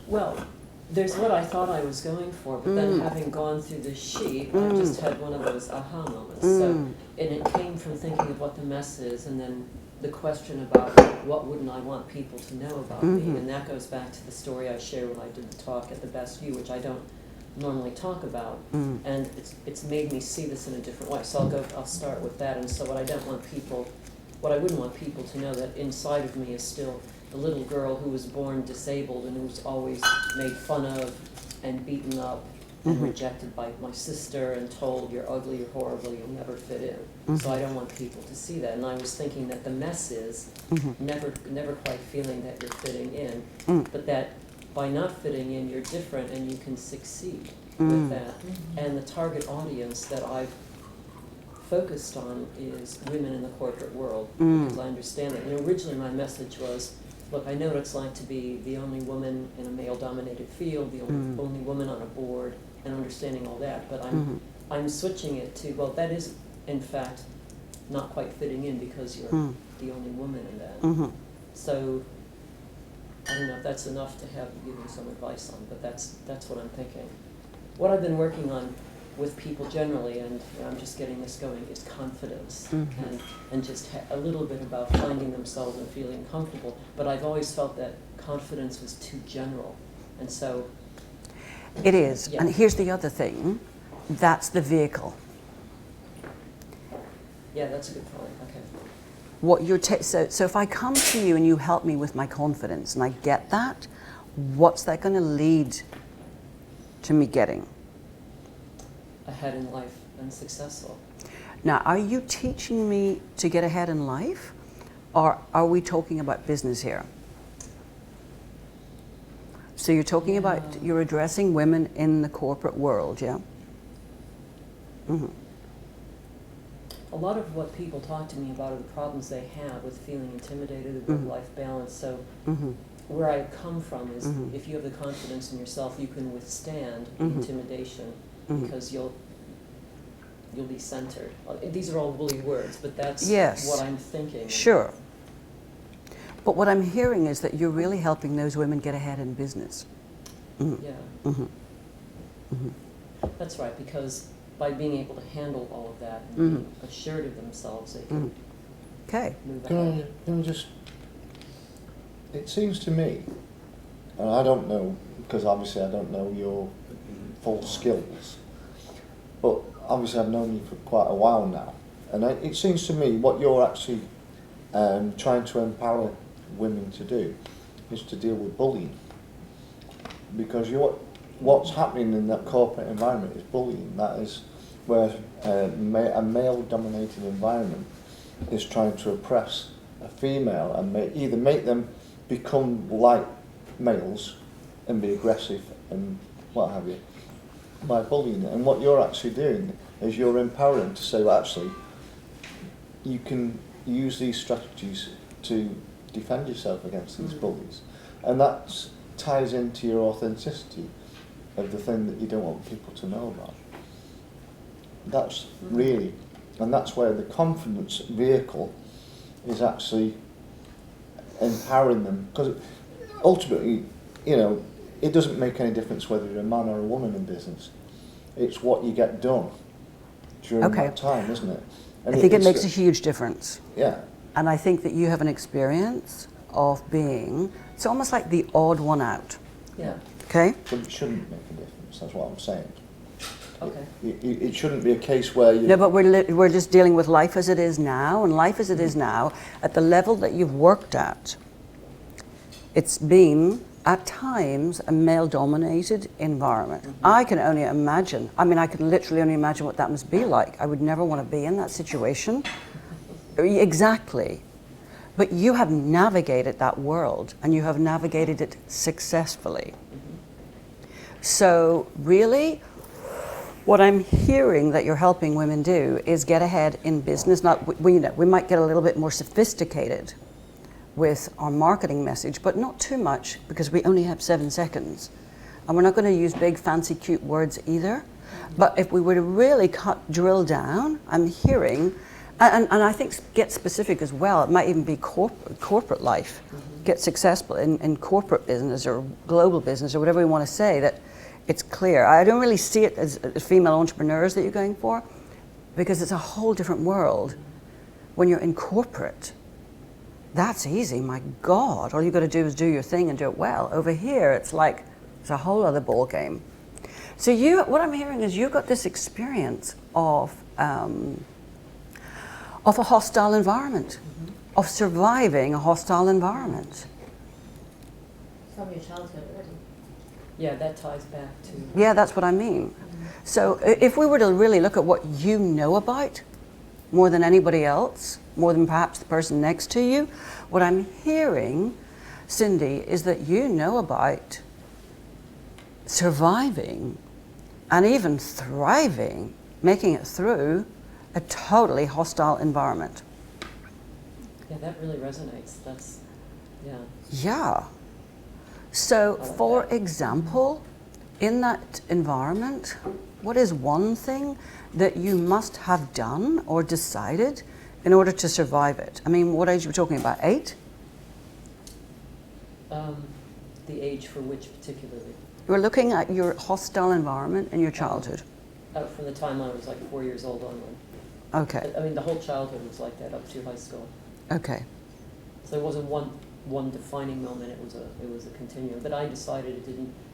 Well, there's what I thought I was going for, but then having gone through the sheet, I just had one of those aha moments. So, and it came from thinking of what the mess is, and then the question about what wouldn't I want people to know about me, and that goes back to the story I shared when I did the talk at the Best View, which I don't normally talk about, and it's made me see this in a different way. So I'll start with that. And so what I wouldn't want people to know that inside of me is still the little girl who was born disabled and who was always made fun of and beaten up and rejected by my sister and told you're ugly, you're horrible, you'll never fit in. So I don't want people to see that. And I was thinking that the mess is never quite feeling that you're fitting in, but that by not fitting in, you're different and you can succeed with that. And the target audience that I've focused on is women in the corporate world, because I understand that. And originally my message was, look, I know what it's like to be the only woman in a male-dominated field, the only woman on a board, and understanding all that. But I'm switching it to, well, that is, in fact, not quite fitting in because you're the only woman in that. So I don't know if that's enough to have you give me some advice on, but that's what I'm thinking. What I've been working on with people generally, and I'm just getting this going, is confidence, and just a little bit about finding themselves and feeling comfortable. But I've always felt that confidence was too general, and so It is. Yeah. And here's the other thing. That's the vehicle. yeah, that's a good point. Okay. What you're so if I come to you and you help me with my confidence and I get that, what's that going to lead to me getting? Ahead in life and successful. Now, are you teaching me to get ahead in life, or are we talking about business here? So you're talking about, you're addressing women in the corporate world, yeah? Mm-hmm. A lot of what people talk to me about are the problems they have with feeling intimidated, the work-life balance. So where I come from is if you have the confidence in yourself, you can withstand the intimidation because you'll be centered. These are all woolly words, but that's what I'm thinking. Sure. But what I'm hearing is that you're really helping those women get ahead in business. Yeah. That's right, because by being able to handle all of that and being assured of themselves, they can move ahead. Can I just, it seems to me, and I don't know, because obviously I don't know your full skills, but obviously I've known you for quite a while now, and it seems to me what you're actually trying to empower women to do is to deal with bullying, because what's happening in that corporate environment is bullying. That is where a male-dominated environment is trying to oppress a female and either make them become like males and be aggressive and what have you by bullying it. And what you're actually doing is you're empowering to say, well, actually, you can use these strategies to defend yourself against these bullies. And that ties into your authenticity of the thing that you don't want people to know about. That's really, and that's where the confidence vehicle is actually empowering them, because ultimately, you know, it doesn't make any difference whether you're a man or a woman in business. It's what you get done during that time, isn't it? And I think it makes a huge difference. Yeah. And I think that you have an experience of being, it's almost like the odd one out. Yeah. Okay? But it shouldn't make a difference, that's what I'm saying. Okay. It shouldn't be a case where you... No, but we're just dealing with life as it is now, and life as it is now, at the level that you've worked at, it's been, at times, a male-dominated environment. I can only imagine, I mean, I can literally only imagine what that must be like. I would never want to be in that situation. Exactly. But you have navigated that world, and you have navigated it successfully. So, really, what I'm hearing that you're helping women do is get ahead in business. We might get a little bit more sophisticated with our marketing message, but not too much, because we only have 7 seconds. And we're not going to use big, fancy, cute words either. But if we were to really drill down, I'm hearing, and I think get specific as well, it might even be corporate life, get successful in corporate business or global business or whatever we want to say, that it's clear. I don't really see it as female entrepreneurs that you're going for, because it's a whole different world. When you're in corporate, that's easy, my God. All you got to do is do your thing and do it well. Over here, it's like, it's a whole other ball game. So what I'm hearing is you've got this experience of a hostile environment, of surviving a hostile environment. From your childhood already. Yeah, that ties back to... Yeah, that's what I mean. So if we were to really look at what you know about, more than anybody else, more than perhaps the person next to you, what I'm hearing, Cindy, is that you know about surviving and even thriving, making it through a totally hostile environment. Yeah, that really resonates. That's, yeah. Yeah. So, I like for that. example, in that environment, what is one thing that you must have done or decided in order to survive it? I mean, what age are we talking about? 8? The age for which particularly? You're looking at your hostile environment in your childhood. From the time I was like 4 years old onward. Okay. I mean, the whole childhood was like that up to high school. Okay. So there wasn't one defining moment. It was a continuum. But I decided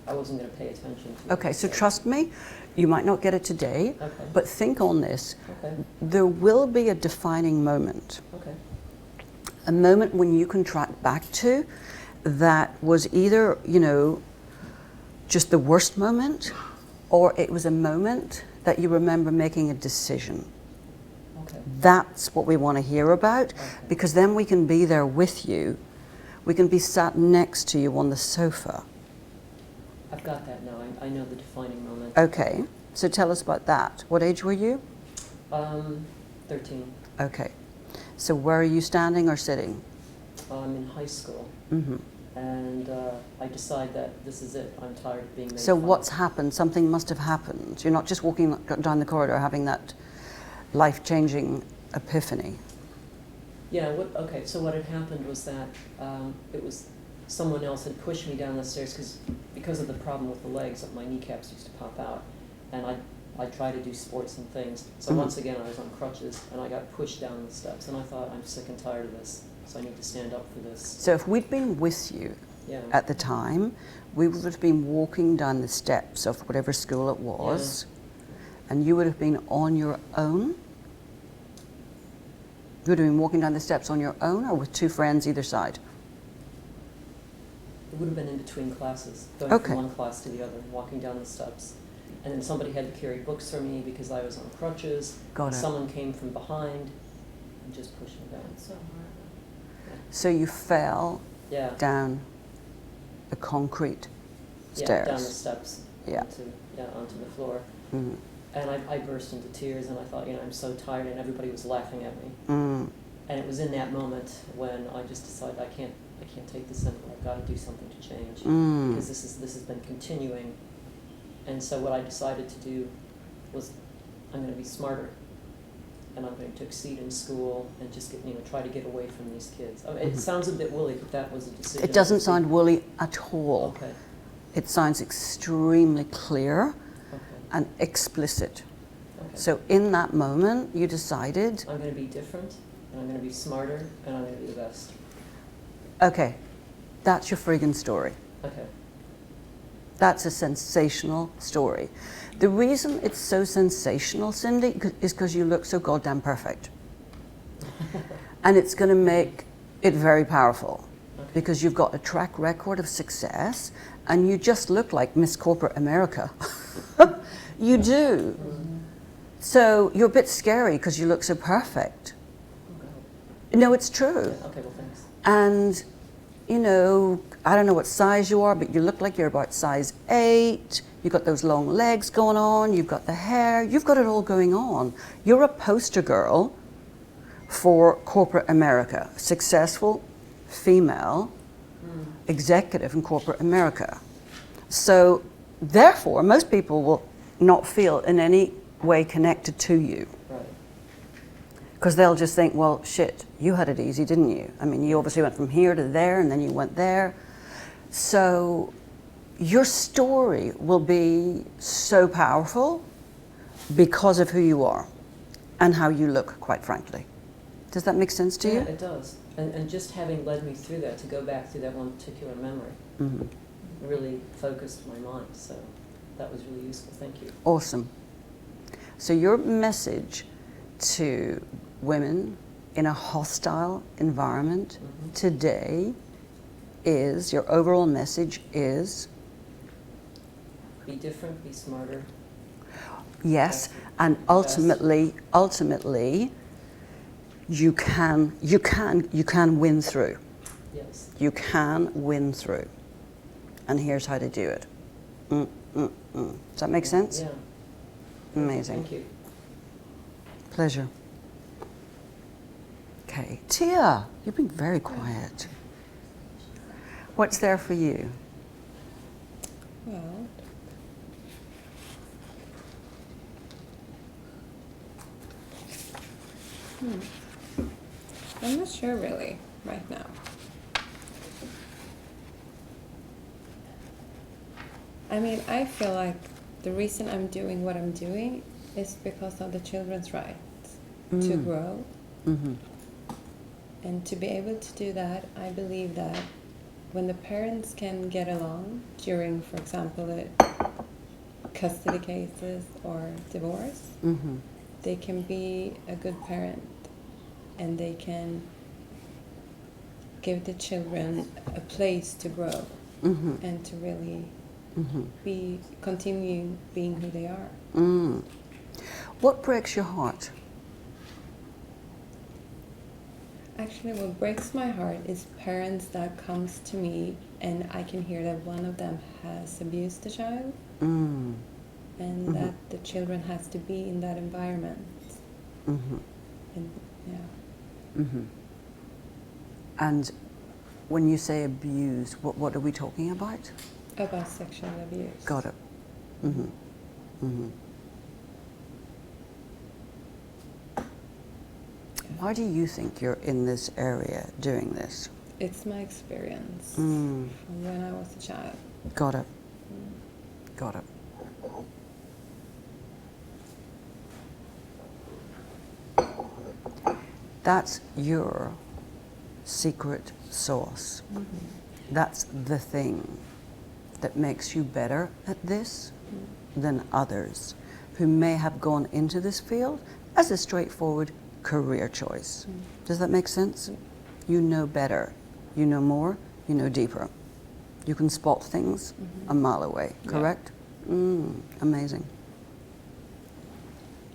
I wasn't going to pay attention to it. Okay, so trust me, you might not get it today, Okay. but think on this. Okay. There will be a defining moment. Okay. A moment when you can track back to that was either, just the worst moment, or it was a moment that you remember making a decision. Okay. That's what we want to hear about, because then we can be there with you. We can be sat next to you on the sofa. I've got that now. I know the defining moment. Okay, so tell us about that. What age were you? 13. Okay, so where are you standing or sitting? I'm in high school, Mm-hmm. and I decide that this is it. I'm tired of being made So fun what's of. happened? Something must have happened. You're not just walking down the corridor having that life-changing epiphany. Yeah, okay, so what had happened was that it was someone else had pushed me down the stairs because of the problem with the legs, my kneecaps used to pop out. And I tried to do sports and things. So Mhm. once again, I was on crutches, and I got pushed down the steps. And I thought, I'm sick and tired of this, so I need to stand up for this. So if we'd been with you Yeah. at the time, we would have been walking down the steps of whatever school it was, and you would have been on your own. You would have been walking down the steps on your own or with two friends either side? It would have been in between classes, going Okay. from one class to the other, walking down the steps. And then somebody had to carry books for me because I was on crutches. Got it. Someone came from behind and just pushed me down. So hard. So you fell Yeah. down the concrete Yeah, stairs. down the steps. Yeah. Onto the floor. Mm. And I burst into tears, and I thought, I'm so tired, and everybody was laughing at me. Mm. And it was in that moment when I just decided I can't take this anymore. I've got to do something to change Mm. because this has been continuing. And so what I decided to do was I'm going to be smarter, and I'm going to exceed in school and just try to get away from these kids. I mean, it sounds a bit woolly, but that was a decision. It doesn't sound woolly at all. Okay. It sounds extremely clear Okay. and explicit. Okay. So in that moment, you decided, I'm going to be different, and I'm going to be smarter, and I'm going to be the best. okay, that's your friggin' story. Okay. That's a sensational story. The reason it's so sensational, Cindy, is because you look so goddamn perfect. And it's going to make it very powerful Okay. because you've got a track record of success and you just look like Miss Corporate America. You do. So you're a bit scary because you look so perfect. Okay. No, it's true. Okay, well, thanks. And, I don't know what size you are, but you look like you're about size 8. You've got those long legs going on. You've got the hair. You've got it all going on. You're a poster girl for corporate America. Successful female executive in corporate America. So, therefore, most people will not feel in any way connected to you. Right. Because they'll just think, well, shit, you had it easy, didn't you? I mean, you obviously went from here to there, and then you went there. So your story will be so powerful because of who you are and how you look, quite frankly. Does that make sense to Yeah, you? it does. And just having led me through that, to go back through that one particular memory, Mhm. really focused my mind. So that was really useful. Thank you. Awesome. So your message to women in a hostile environment today is, your overall message is, Be different, be smarter. yes, Okay. and ultimately, you can win through. Yes. You can win through. And here's how to do it. Does that make sense? Yeah. Amazing. Thank you. Pleasure. Okay, Tia, you've been very quiet. What's there for you? Well, I'm not sure really right now. I mean, I feel like the reason I'm doing what I'm doing is because of the children's right to grow. Mm-hmm. And to be able to do that, I believe that when the parents can get along during, for example, custody cases or divorce, Mm-hmm. they can be a good parent and they can give the children a place to grow Mm-hmm. and to really Mm-hmm. continue being who they are. Mm. What breaks your heart? Actually, what breaks my heart is parents that comes to me and I can hear that one of them has abused the child Mm. and that the children has to be in that environment. Mm-hmm. And yeah, Mm-hmm. And when you say abuse, what are we talking about? about sexual abuse. Got it. Mm-hmm. Mm-hmm. Why do you think you're in this area doing this? It's my experience Mm. from when I was a child. Got it. Got it. That's your secret sauce. That's the thing that makes you better at this than others who may have gone into this field as a straightforward career choice. Does that make sense? You know better. You know more. You know deeper. You can spot things a mile away, Yeah. correct? Amazing.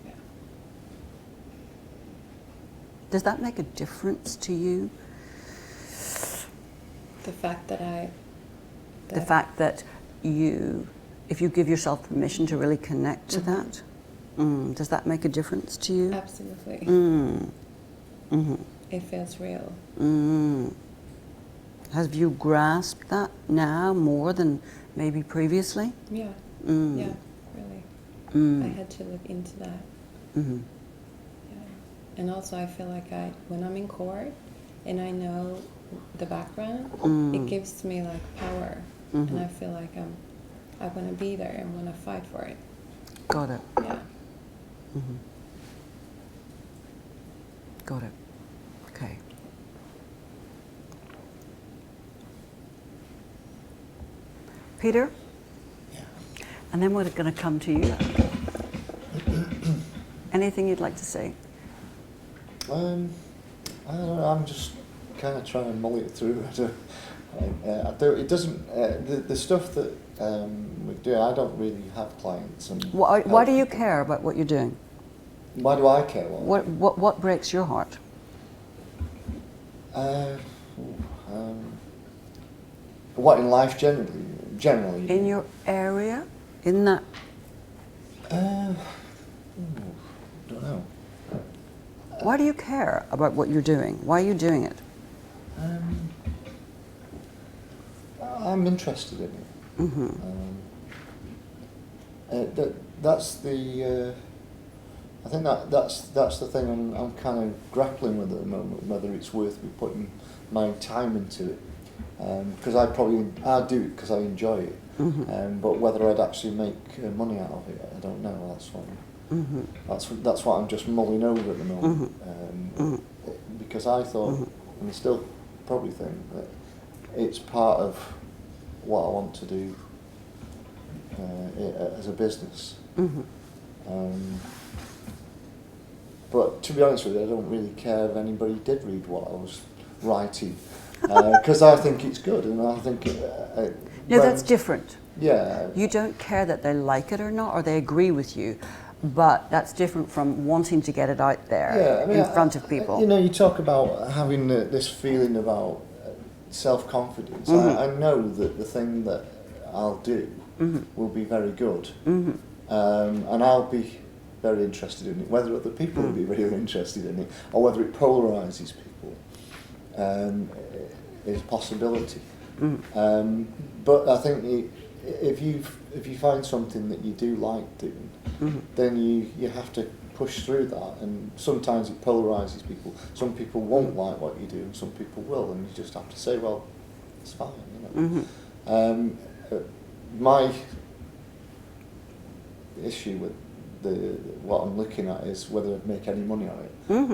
Yeah. Does that make a difference to you? The fact that The fact that you, if you give yourself permission to really connect to that, does that make a difference to you? absolutely, Mm-hmm. it feels real. Have you grasped that now more than maybe previously? Yeah, Mm. yeah, really. Mm. I had to look into that. Mm-hmm. Yeah. And also I feel like when I'm in court and I know the background, it gives me like power. And I feel like I want to be there and want to fight for it. Got it. Yeah. Mm-hmm. Got it. Okay. Peter? Yeah. And then we're going to come to you. Anything you'd like to say? I don't know. I'm just kind of trying to mull it through. I don't. It doesn't. The stuff that we do, I don't really have clients. And Why do you care about what you're doing? Why do I care? What breaks your heart? What in life generally? In your area? In that? Don't know. Why do you care about what you're doing? Why are you doing it? I'm interested in it. Mm-hmm. That's the. I think that's the thing I'm kind of grappling with at the moment. Whether it's worth me putting my time into it, because I do it because I enjoy it. But whether I'd actually make money out of it, I don't know. That's what I'm just mulling over at the moment. Because I thought, and I still probably think that it's part of what I want to do as a business. But to be honest with you, I don't really care if anybody did read what I was writing, because I think it's good, and I think. No, that's different. Yeah. You don't care that they like it or not, or they agree with you, but that's different from wanting to get it out there in front of people. You know, you talk about having this feeling about self-confidence. I know that the thing that I'll do will be very good, and I'll be very interested in it. Whether other people will be really interested in it, or whether it polarises people, is a possibility. But I think if you find something that you do like doing, then you have to push through that, and sometimes it polarises people. Some people won't like what you do, and some people will, and you just have to say, well, it's fine, you know. My issue with what I'm looking at is whether I'd make any money on it,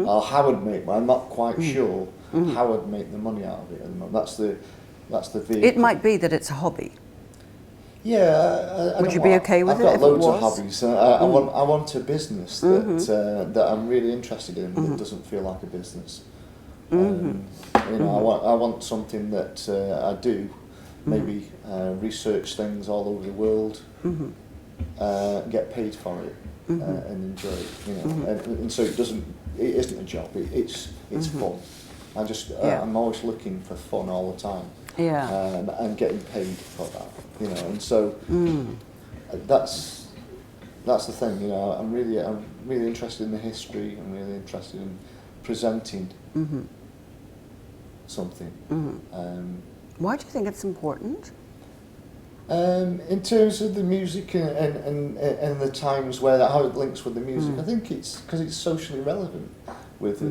or how I'd make. I'm not quite sure how I'd make the money out of it at the moment. That's the vehicle. It might be that it's a hobby. Yeah. Would you be okay with it I've if got it loads of was? hobbies. I want a business that I'm really interested in that doesn't feel like a business. You know, I want something that I do. Maybe research things all over the world, get paid for it, and enjoy it. You know, and so it isn't a job. It's fun. Yeah. I'm always looking for fun all the time. Yeah. And getting paid for that, you know. And so that's the thing, you know. I'm really interested in the history. I'm really interested in presenting something. Why do you think it's important? In terms of the music and the times where how it links with the music, I think it's because it's socially relevant with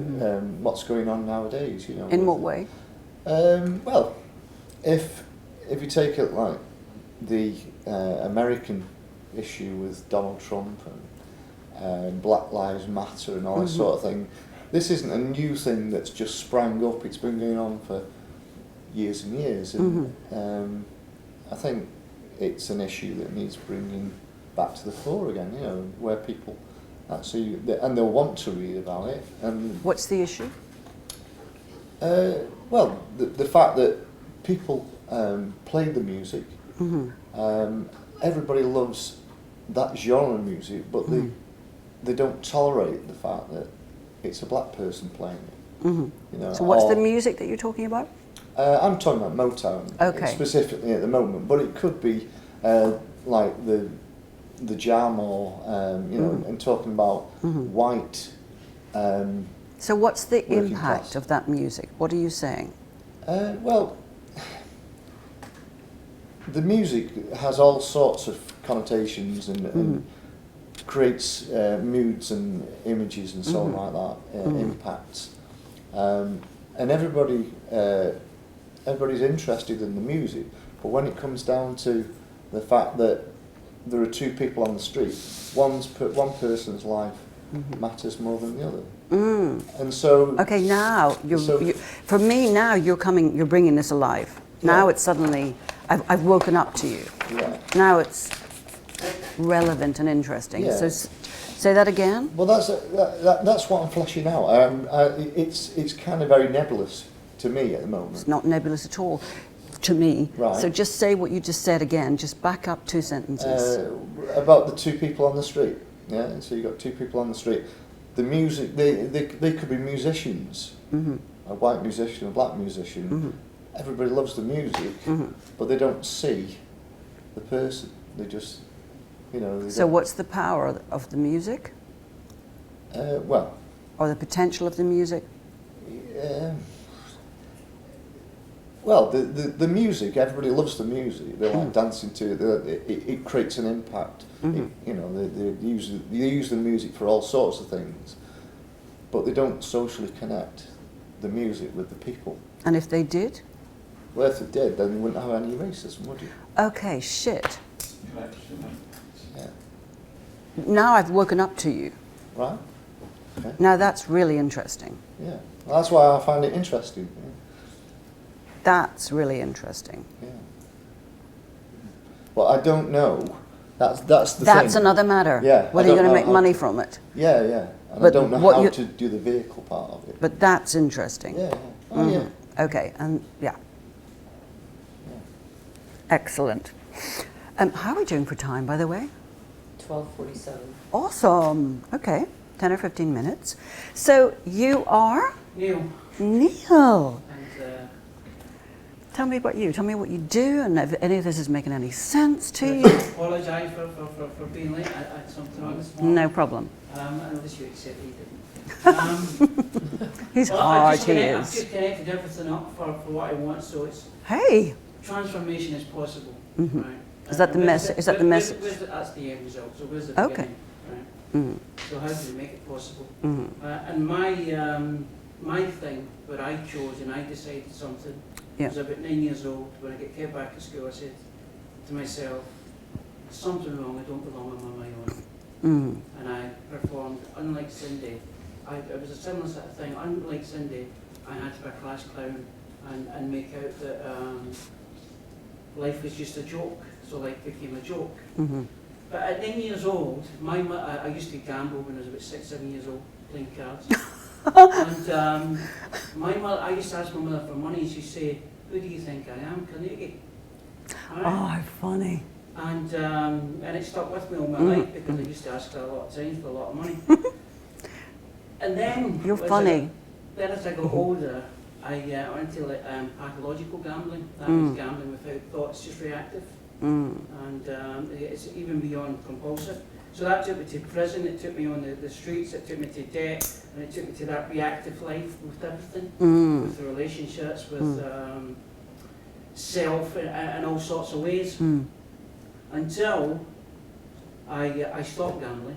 what's going on nowadays. You know. In what way? Well, if you take it like the American issue with Donald Trump and Black Lives Matter and all that sort of thing, this isn't a new thing that's just sprang up. It's been going on for years and years, and I think it's an issue that needs bringing back to the fore again. You know, where people actually and they'll want to read about it. And What's the issue? well, the fact that people play the music, everybody loves that genre of music, but they don't tolerate the fact that it's a black person playing it. You know, So what's the music that you're talking about? I'm talking about Motown specifically at the moment, but it could be like the jam or you know, and talking about white. So what's the working impact class. of that music? What are you saying? Well, the music has all sorts of connotations and creates moods and images and so on like that, impacts. And everybody's interested in the music, but when it comes down to the fact that there are two people on the street, one person's life matters more than the other. And so Okay, now for me now you're bringing this alive. Now it's suddenly I've woken up to you. yeah. Now it's relevant and interesting. Yeah. So say that again. Well, that's what I'm fleshing out. It's kind of very nebulous to me at the moment. It's not nebulous at all to me. Right. So just say what you just said again. Just back up 2 sentences. About the two people on the street. Yeah, so you've got two people on the street. The music, they could be musicians, a white musician, a black musician. Everybody loves the music, but they don't see the person. They just, you know. So what's the power of the music? Well, Or the potential of the music? well, the music, everybody loves the music. They like dancing to it. It creates an impact. You know, they use the music for all sorts of things, but they don't socially connect the music with the people. And if they did? Well, if they did, then you wouldn't have any racism, would you? Okay, shit. Yeah. Now I've woken up to you. Right? Okay. Now that's really interesting. Yeah. Well, that's why I find it interesting. Yeah. That's really interesting. Yeah. Well, I don't know. That's the thing. That's another matter. Yeah, Whether I you're don't going to know make how money to- from it. Yeah, yeah. And But I don't know what how you- to do the vehicle part of it. But that's interesting. Yeah, yeah. Oh, yeah. Okay, and yeah. Excellent. How are we doing for time, by the way? 12:47. Awesome. Okay, 10 or 15 minutes. So you are Neil, Neil. and Tell me about you. Tell me what you do, and if any of this is making any sense to I you. apologise for being late. I had something on this morning. No problem. I know this you said he didn't. He's Well, hard, he I've is. just connected everything up for what I want, so it's Hey, transformation is possible. Right? Is that the where's message? Is that the message? That's the end result. So where's the Okay. beginning? Right? So how do we make it possible? And my thing, what I chose and I decided something, Yeah. I was about 9 years old. When I get back to school, I said to myself, "There's something wrong. I don't belong on my own." And I performed, unlike Cindy. It was a similar sort of thing. Unlike Cindy, I had to be a class clown and make out that life was just a joke. So life became a joke. But at 9 years old, I used to gamble when I was about 6, 7 years old, playing cards. And my mother, I used to ask my mother for money. She'd say, "Who do you think I am, Carnegie?" Oh, funny. And it stuck with me all my life because I used to ask her a lot of times for a lot of money. And then You're funny. Then as I got older, I went into pathological gambling. That was gambling without thoughts, just reactive. And it's even beyond compulsive. So that took me to prison, it took me on the streets, it took me to debt, and it took me to that reactive life with everything, with the relationships, with self, in all sorts of ways. Until I stopped gambling.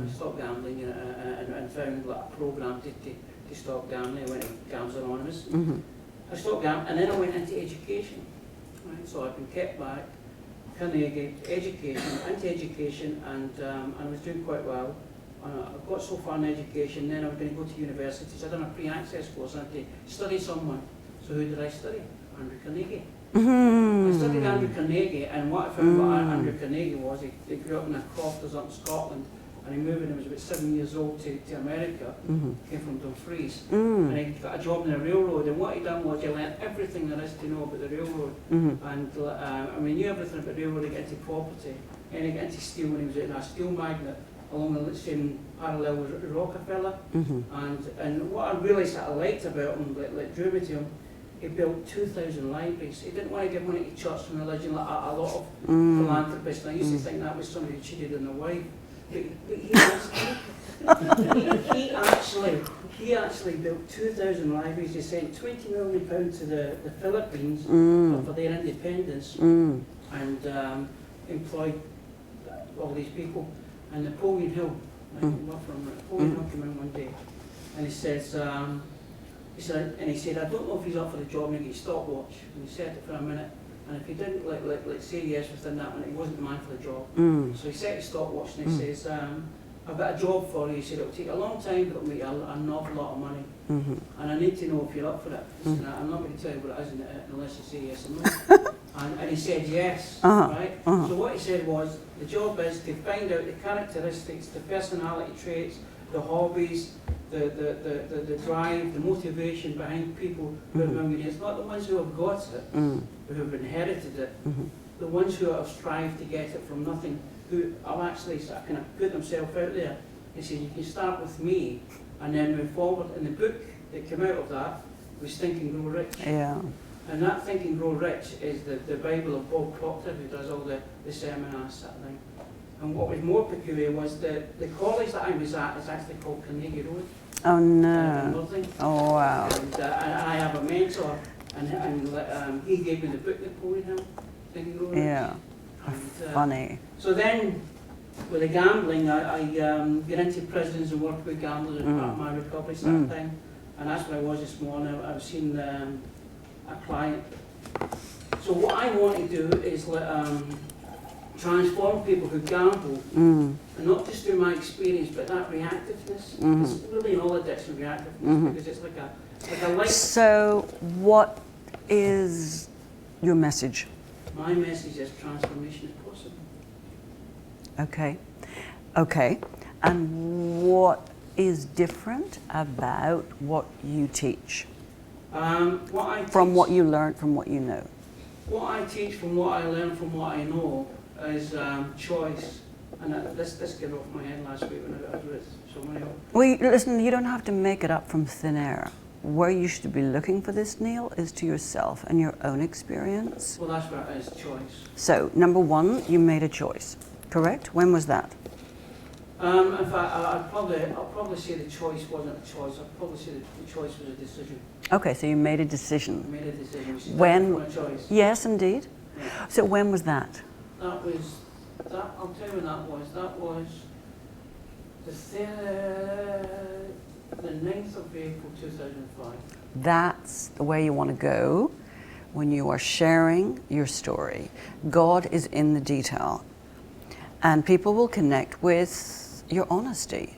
I stopped gambling and found like, a program to stop gambling. I went to Gamblers Anonymous. I stopped gambling, and then I went into education. Right? So I've been kept back. Carnegie, education, into education, and I was doing quite well. I got so far in education, then I was going to go to university. So I done a pre-access course. I had to study someone. So who did I study? Andrew Carnegie. I studied Andrew Carnegie, and what I found about Andrew Carnegie was he grew up in a crofters up in Scotland, and he moved when he was about 7 years old to America, came from Dumfries, and he got a job in the railroad, and what he done was he learned everything there is to know about the railroad, and I mean, he knew everything about the railroad. He got into property, and he got into steel when he was a steel magnate, along the same parallel with Rockefeller, and what I really sort of liked about him, like drew me to him, he built 2,000 libraries. He didn't want to give money to church and religion like a lot of philanthropists, and I used to think that was somebody who cheated on their wife. But he actually built 2,000 libraries. He sent £20 million to the Philippines for their independence, and employed all these people. And Napoleon Hill, Napoleon Hill came in one day, and he said, I don't know if he's up for the job, and he get a stopwatch. And he set it for a minute, and if he didn't like say yes within that minute, he wasn't the man for the job. So he set his stopwatch, and he says, I've got a job for you. He said, it'll take a long time, but it'll make you an awful lot of money. And I need to know if you're up for it. And I'm not going to tell you what it is unless you say yes or no. And he said yes, right? So what he said was, the job is to find out the characteristics, the personality traits, the hobbies, the drive, the motivation behind people who are millionaires. Not the ones who have got it, who have inherited it, the ones who have strived to get it from nothing, who have actually sort of kind of put themselves out there. He said, you can start with me and then move forward. And the book that came out of that was Think and Grow Rich. Yeah. And that Think and Grow Rich is the Bible of Bob Proctor, who does all the seminars, sort of thing. And what was more peculiar was the college that I was at is actually called Carnegie Road. Oh no. Oh wow. And I have a mentor, and he gave me the book Napoleon Hill, Think and Grow Rich. Yeah. And, funny. So then, with the gambling, I get into prisons and work with gamblers as part of my recovery sort of thing. And that's where I was this morning. I was seeing a client. So what I want to do is transform people who gamble, and not just through my experience, but that reactiveness. It's really an all addiction reactiveness, because it's like a light. So, what is your message? My message is transformation is possible. Okay. Okay. And what is different about what you teach? From what you learned, from what you know? What I teach from what I learn from what I know is choice. And this came off my head last week when I was with somebody else. Well, listen, you don't have to make it up from thin air. Where you should be looking for this, Neil, is to yourself and your own experience. Well, that's what it is, choice. So, number one, you made a choice, correct? When was that? In fact, I'll probably say the choice wasn't a choice. I'll probably say the choice was a decision. Okay, so you made a decision. I made a decision. Which is When? different from a choice. Yes, indeed. Yeah. So when was that? I'll tell you when that was. That was the 9th of April 2005. That's the way you want to go when you are sharing your story. God is in the detail, and people will connect with your honesty.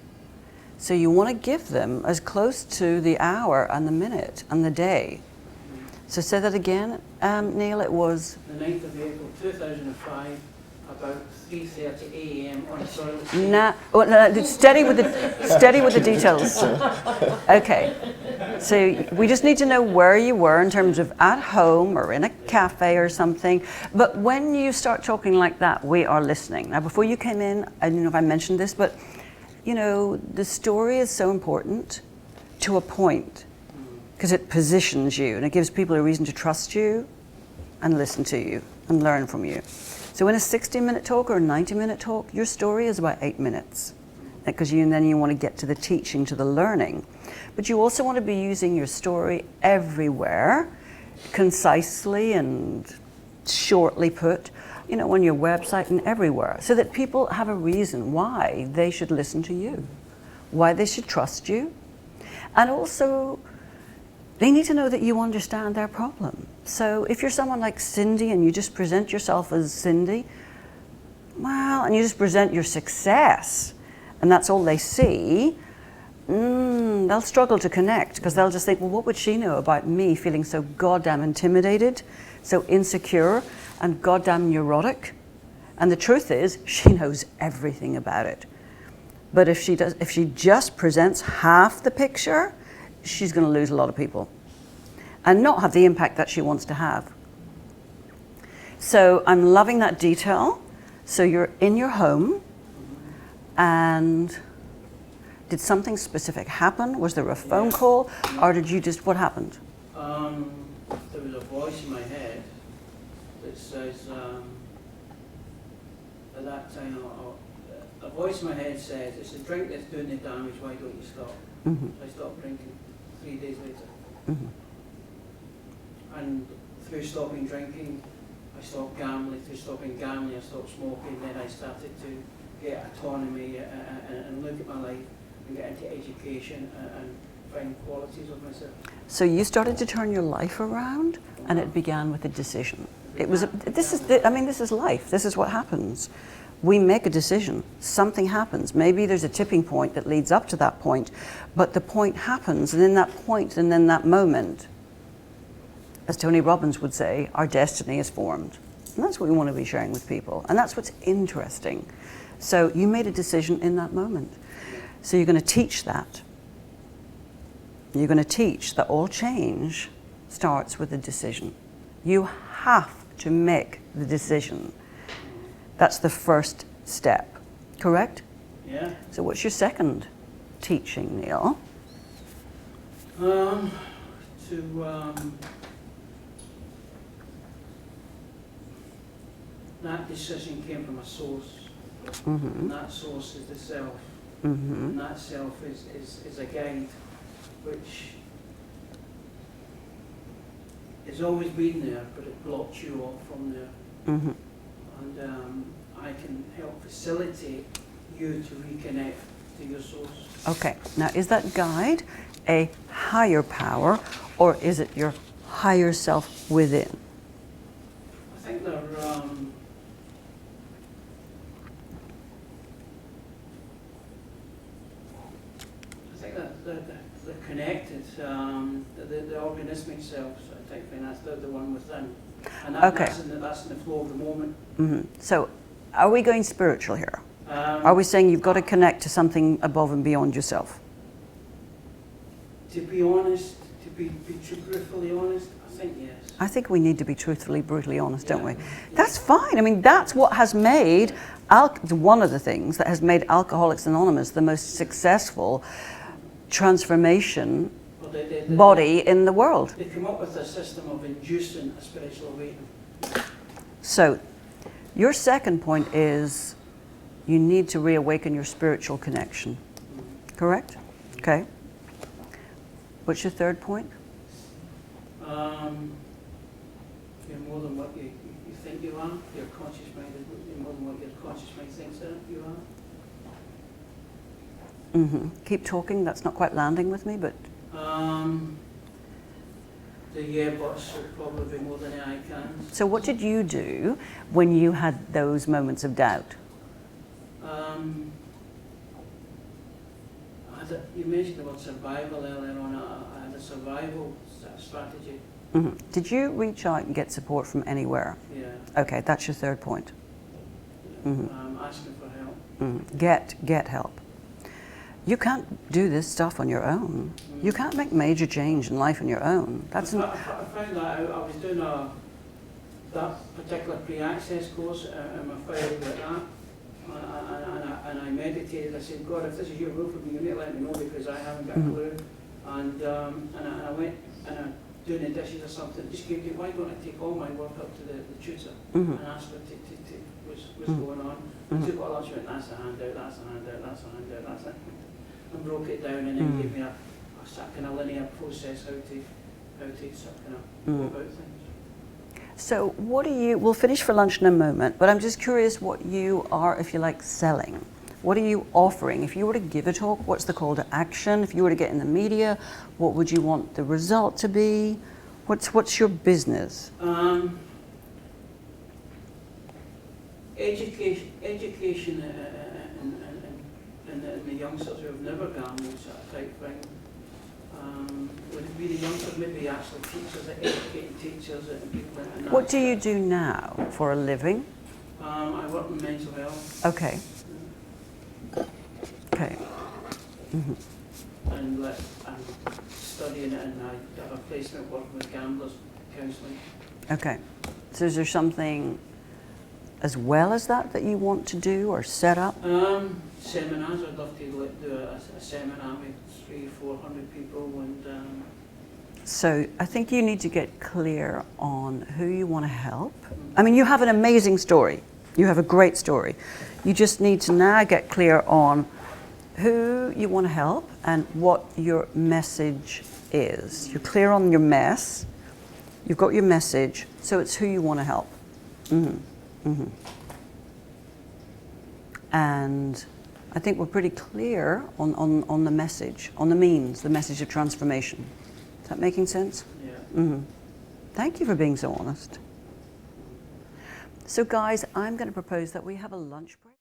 So you want to give them as close to the hour and the minute and the day. So say that again, Neil. It was the 9th of April 2005, about 3:30 a.m. on a toilet seat. Steady with the details. Okay. So we just need to know where you were in terms of at home or in a cafe or something. But when you start talking like that, we are listening. Now, before you came in, I don't know if I mentioned this, but you know, the story is so important to a point. because it positions you and it gives people a reason to trust you and listen to you and learn from you. So in a 60-minute talk or a 90-minute talk, your story is about 8 minutes, because then you want to get to the teaching, to the learning. But you also want to be using your story everywhere, concisely and shortly put, you know, on your website and everywhere, so that people have a reason why they should listen to you, why they should trust you. And also, they need to know that you understand their problem. So if you're someone like Cindy and you just present yourself as Cindy, well, and you just present your success, and that's all they see, they'll struggle to connect, because they'll just think, well, what would she know about me feeling so goddamn intimidated, so insecure, and goddamn neurotic? And the truth is, she knows everything about it. But if she just presents half the picture, she's going to lose a lot of people and not have the impact that she wants to have. So I'm loving that detail. So you're in your home, and did something specific happen? Was there a phone call, or did you just, what happened? There was a voice in my head that says, at that time, a voice in my head says, it's the drink that's doing the damage, why don't you stop? Mm-hmm. So I stopped drinking 3 days later. Mm-hmm. And through stopping drinking, I stopped gambling. Through stopping gambling, I stopped smoking. Then I started to get autonomy and look at my life and get into education and find qualities of myself. So you started to turn your life around, and it began with a decision. It was, this is life. This is what happens. We make a decision, something happens. Maybe there's a tipping point that leads up to that point, but the point happens, and in that point and in that moment, as Tony Robbins would say, our destiny is formed. And that's what we want to be sharing with people, and that's what's interesting. So you made a decision in that moment. So you're going to teach that. You're going to teach that all change starts with a decision. You have to make the decision. That's the first step, correct? Yeah. So what's your second teaching, Neil? That decision came from a source, Mm-hmm. and that source is the self, Mm-hmm. and that self is a guide which has always been there, but it blocked you off from there. Mm-hmm. And I can help facilitate you to reconnect to your source. Okay, now is that guide a higher power, or is it your higher self within? I think they're they're connected. The organismic selves, I think, that's the one within, and Okay. that's in the flow of the moment. Mm-hmm. So are we going spiritual here? Are we saying you've got to connect to something above and beyond yourself? To be honest, to be truthfully honest, I think yes. I think we need to be truthfully, brutally honest, don't we? Yeah. That's fine. I mean, that's what has made, one of the things that has made Alcoholics Anonymous the most successful transformation Well, they body in the world. They come up with a system of inducing a spiritual awakening. So your second point is you need to reawaken your spiritual connection, correct? Okay. What's your third point? You're more than what you think you are. You're conscious minded. You're more than what your conscious mind thinks that you are. Mm-hmm. Keep talking. That's not quite landing with me, but The yeah buts would probably be more than I can. so what did you do when you had those moments of doubt? You mentioned the word survival earlier on. I had a survival strategy. Mm-hmm. Did you reach out and get support from anywhere? Yeah. Okay, that's your third point. Mm-hmm. Asking for help. Mm-hmm. Get help. You can't do this stuff on your own. You can't make major change in life on your own. I found that I was doing that particular pre-access course, and I failed at that. And I meditated. I said, God, if this is your will for me, you need to let me know, because I haven't got a clue. And I went and I'm doing the dishes or something, just give you, why don't I take all my work up to the tutor Mhm. and ask her to what's going on. I took all that, she went, that's a handout, that's a handout, that's a handout, that's a handout. And broke it down and then gave me a kind of linear process how to sort of kind of go about things. So what do you, we'll finish for lunch in a moment, but I'm just curious what you are, if you like, selling. What are you offering? If you were to give a talk, what's the call to action? If you were to get in the media, what would you want the result to be? What's your business? Education and the youngsters who have never gone those sort of type thing. Would it be the youngsters, maybe actual teachers, educating teachers and people in that. What do you do now for a living? I work in mental health. Okay. Okay. Mm-hmm. And I'm studying it, and I have a placement working with gamblers, counselling. Okay. So is there something as well as that you want to do or set up? Seminars. I'd love to do a seminar with 300-400 people, and So I think you need to get clear on who you want to help. I mean, you have an amazing story. You have a great story. You just need to now get clear on who you want to help and what your message is. You're clear on your mess. You've got your message, so it's who you want to help. Mm-hmm. Mm-hmm. And I think we're pretty clear on the message, on the means, the message of transformation. Is that making sense? yeah. Mm-hmm. Thank you for being so honest. So guys, I'm going to propose that we have a lunch break.